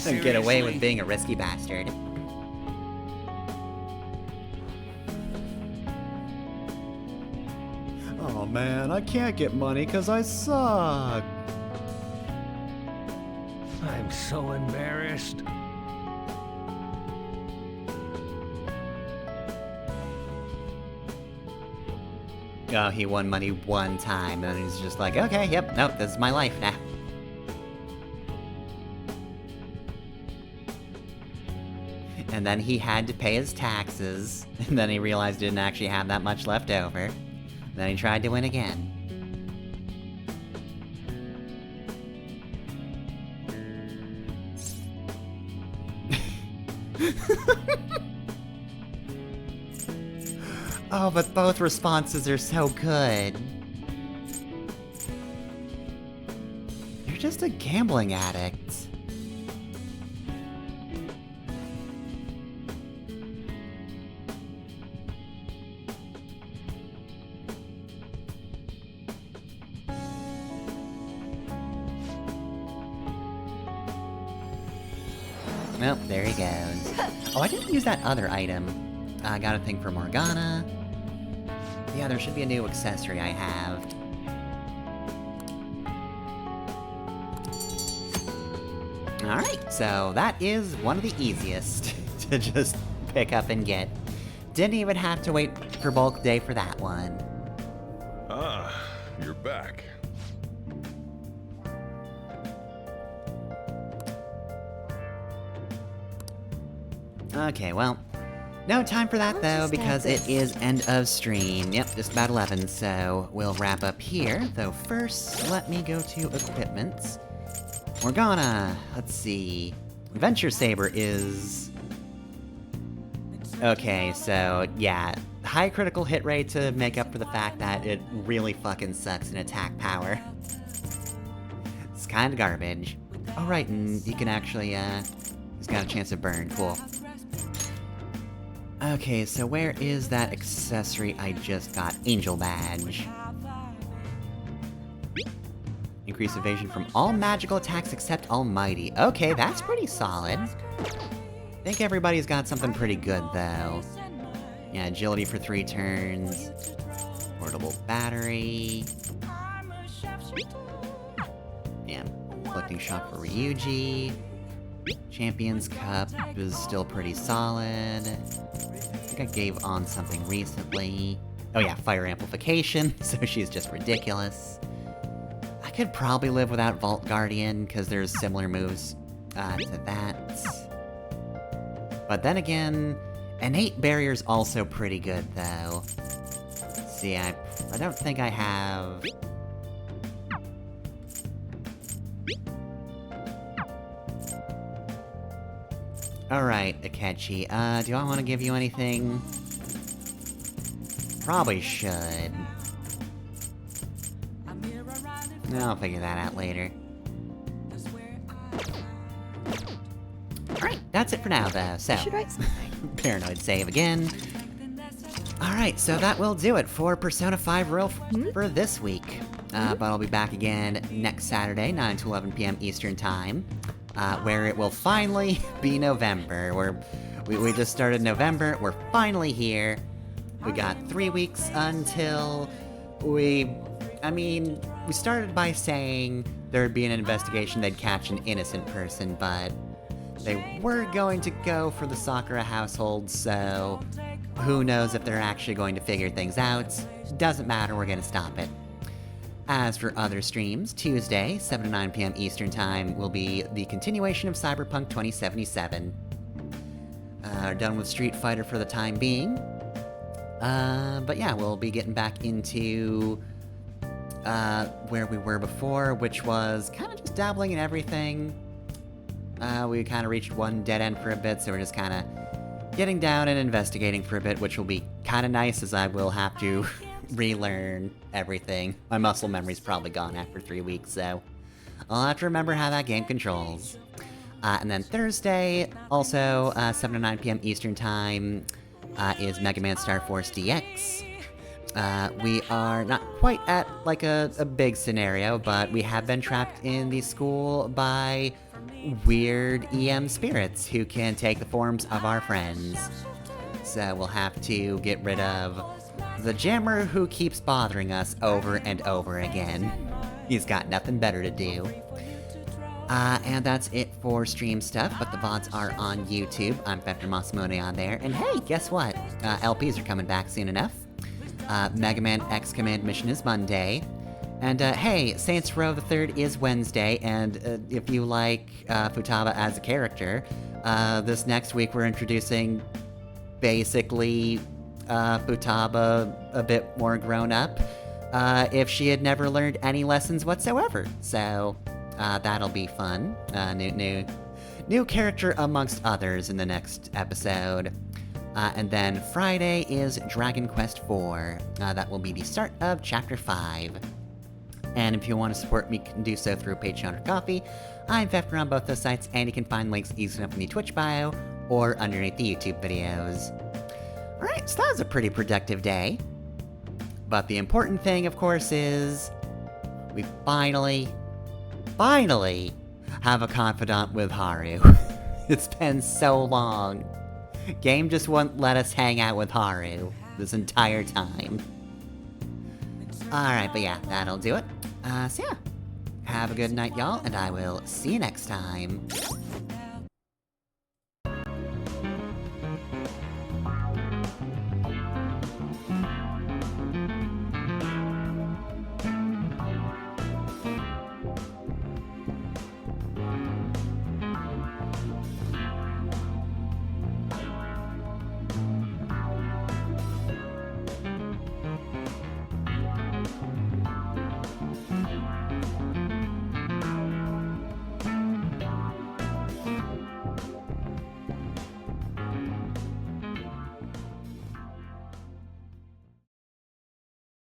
And get away with being a risky bastard. Oh man, I can't get money because I suck. I'm so embarrassed. Oh, he won money one time, and he's just like, okay, yep, nope, this is my life now. And then he had to pay his taxes, and then he realized he didn't actually have that much left over. Then he tried to win again. Oh, but both responses are so good. You're just a gambling addict. Well, there he goes. Oh, I didn't use that other item. I got a thing for Morgana. Yeah, there should be a new accessory I have. Alright, so that is one of the easiest to just pick up and get. Didn't even have to wait for bulk day for that one. Ah, you're back. Okay, well, no time for that though, because it is end of stream. Yep, just about 11, so we'll wrap up here. Though first, let me go to equipment. Morgana, let's see. Adventure Saber is... Okay, so yeah, high critical hit rate to make up for the fact that it really fucking sucks in attack power. It's kinda garbage. Oh right, and you can actually, he's got a chance to burn, cool. Okay, so where is that accessory I just got? Angel Badge. Increase evasion from all magical attacks except Almighty. Okay, that's pretty solid. I think everybody's got something pretty good, though. Yeah, agility for 3 turns. Portable battery. Yeah, collecting shock for Ryuji. Champion's Cup is still pretty solid. I think I gave on something recently. Oh yeah, fire amplification, so she's just ridiculous. I could probably live without Vault Guardian, because there's similar moves to that. But then again, Innate Barrier's also pretty good, though. See, I don't think I have... Alright, Akechi, do I want to give you anything? Probably should. I'll figure that out later. Alright, that's it for now, though, so... Should write something. Paranoid save again. Alright, so that will do it for Persona 5 Royal for this week. But I'll be back again next Saturday, 9 to 11 p.m. Eastern Time, where it will finally be November. We just started November, we're finally here. We got 3 weeks until we started by saying there'd be an investigation, they'd catch an innocent person, but they were going to go for the Sakura household, so who knows if they're actually going to figure things out. Doesn't matter, we're gonna stop it. As for other streams, Tuesday, 7 to 9 p.m. Eastern Time, will be the continuation of Cyberpunk 2077. Done with Street Fighter for the time being. But yeah, we'll be getting back into where we were before, which was kind of just dabbling in everything. We kind of reached one dead end for a bit, so we're just kind of getting down and investigating for a bit, which will be kind of nice, as I will have to relearn everything. My muscle memory's probably gone after 3 weeks, so I'll have to remember how that game controls. And then Thursday, also 7 to 9 p.m. Eastern Time, is Mega Man Star Force DX. We are not quite at, like, a big scenario, but we have been trapped in the school by weird EM spirits who can take the forms of our friends. So we'll have to get rid of the jammer who keeps bothering us over and over again. He's got nothing better to do. And that's it for stream stuff, but the VODs are on YouTube. I'm Fefner Masamune on there, and hey, guess what? LPs are coming back soon enough. Mega Man X Command mission is Monday. And hey, Saints Row the 3rd is Wednesday, and if you like Futaba as a character, this next week we're introducing basically Futaba a bit more grown up, if she had never learned any lessons whatsoever. So that'll be fun. New character amongst others in the next episode. And then Friday is Dragon Quest IV. That will be the start of Chapter 5. And if you want to support me, you can do so through Patreon or Ko-fi. I'm Fefner on both those sites, and you can find links easily enough in the Twitch bio or underneath the YouTube videos. Alright, so that was a pretty productive day. But the important thing, of course, is we finally have a confidant with Haru. It's been so long. Game just wouldn't let us hang out with Haru this entire time. Alright, but yeah, that'll do it. So yeah, have a good night, y'all, and I will see you next time.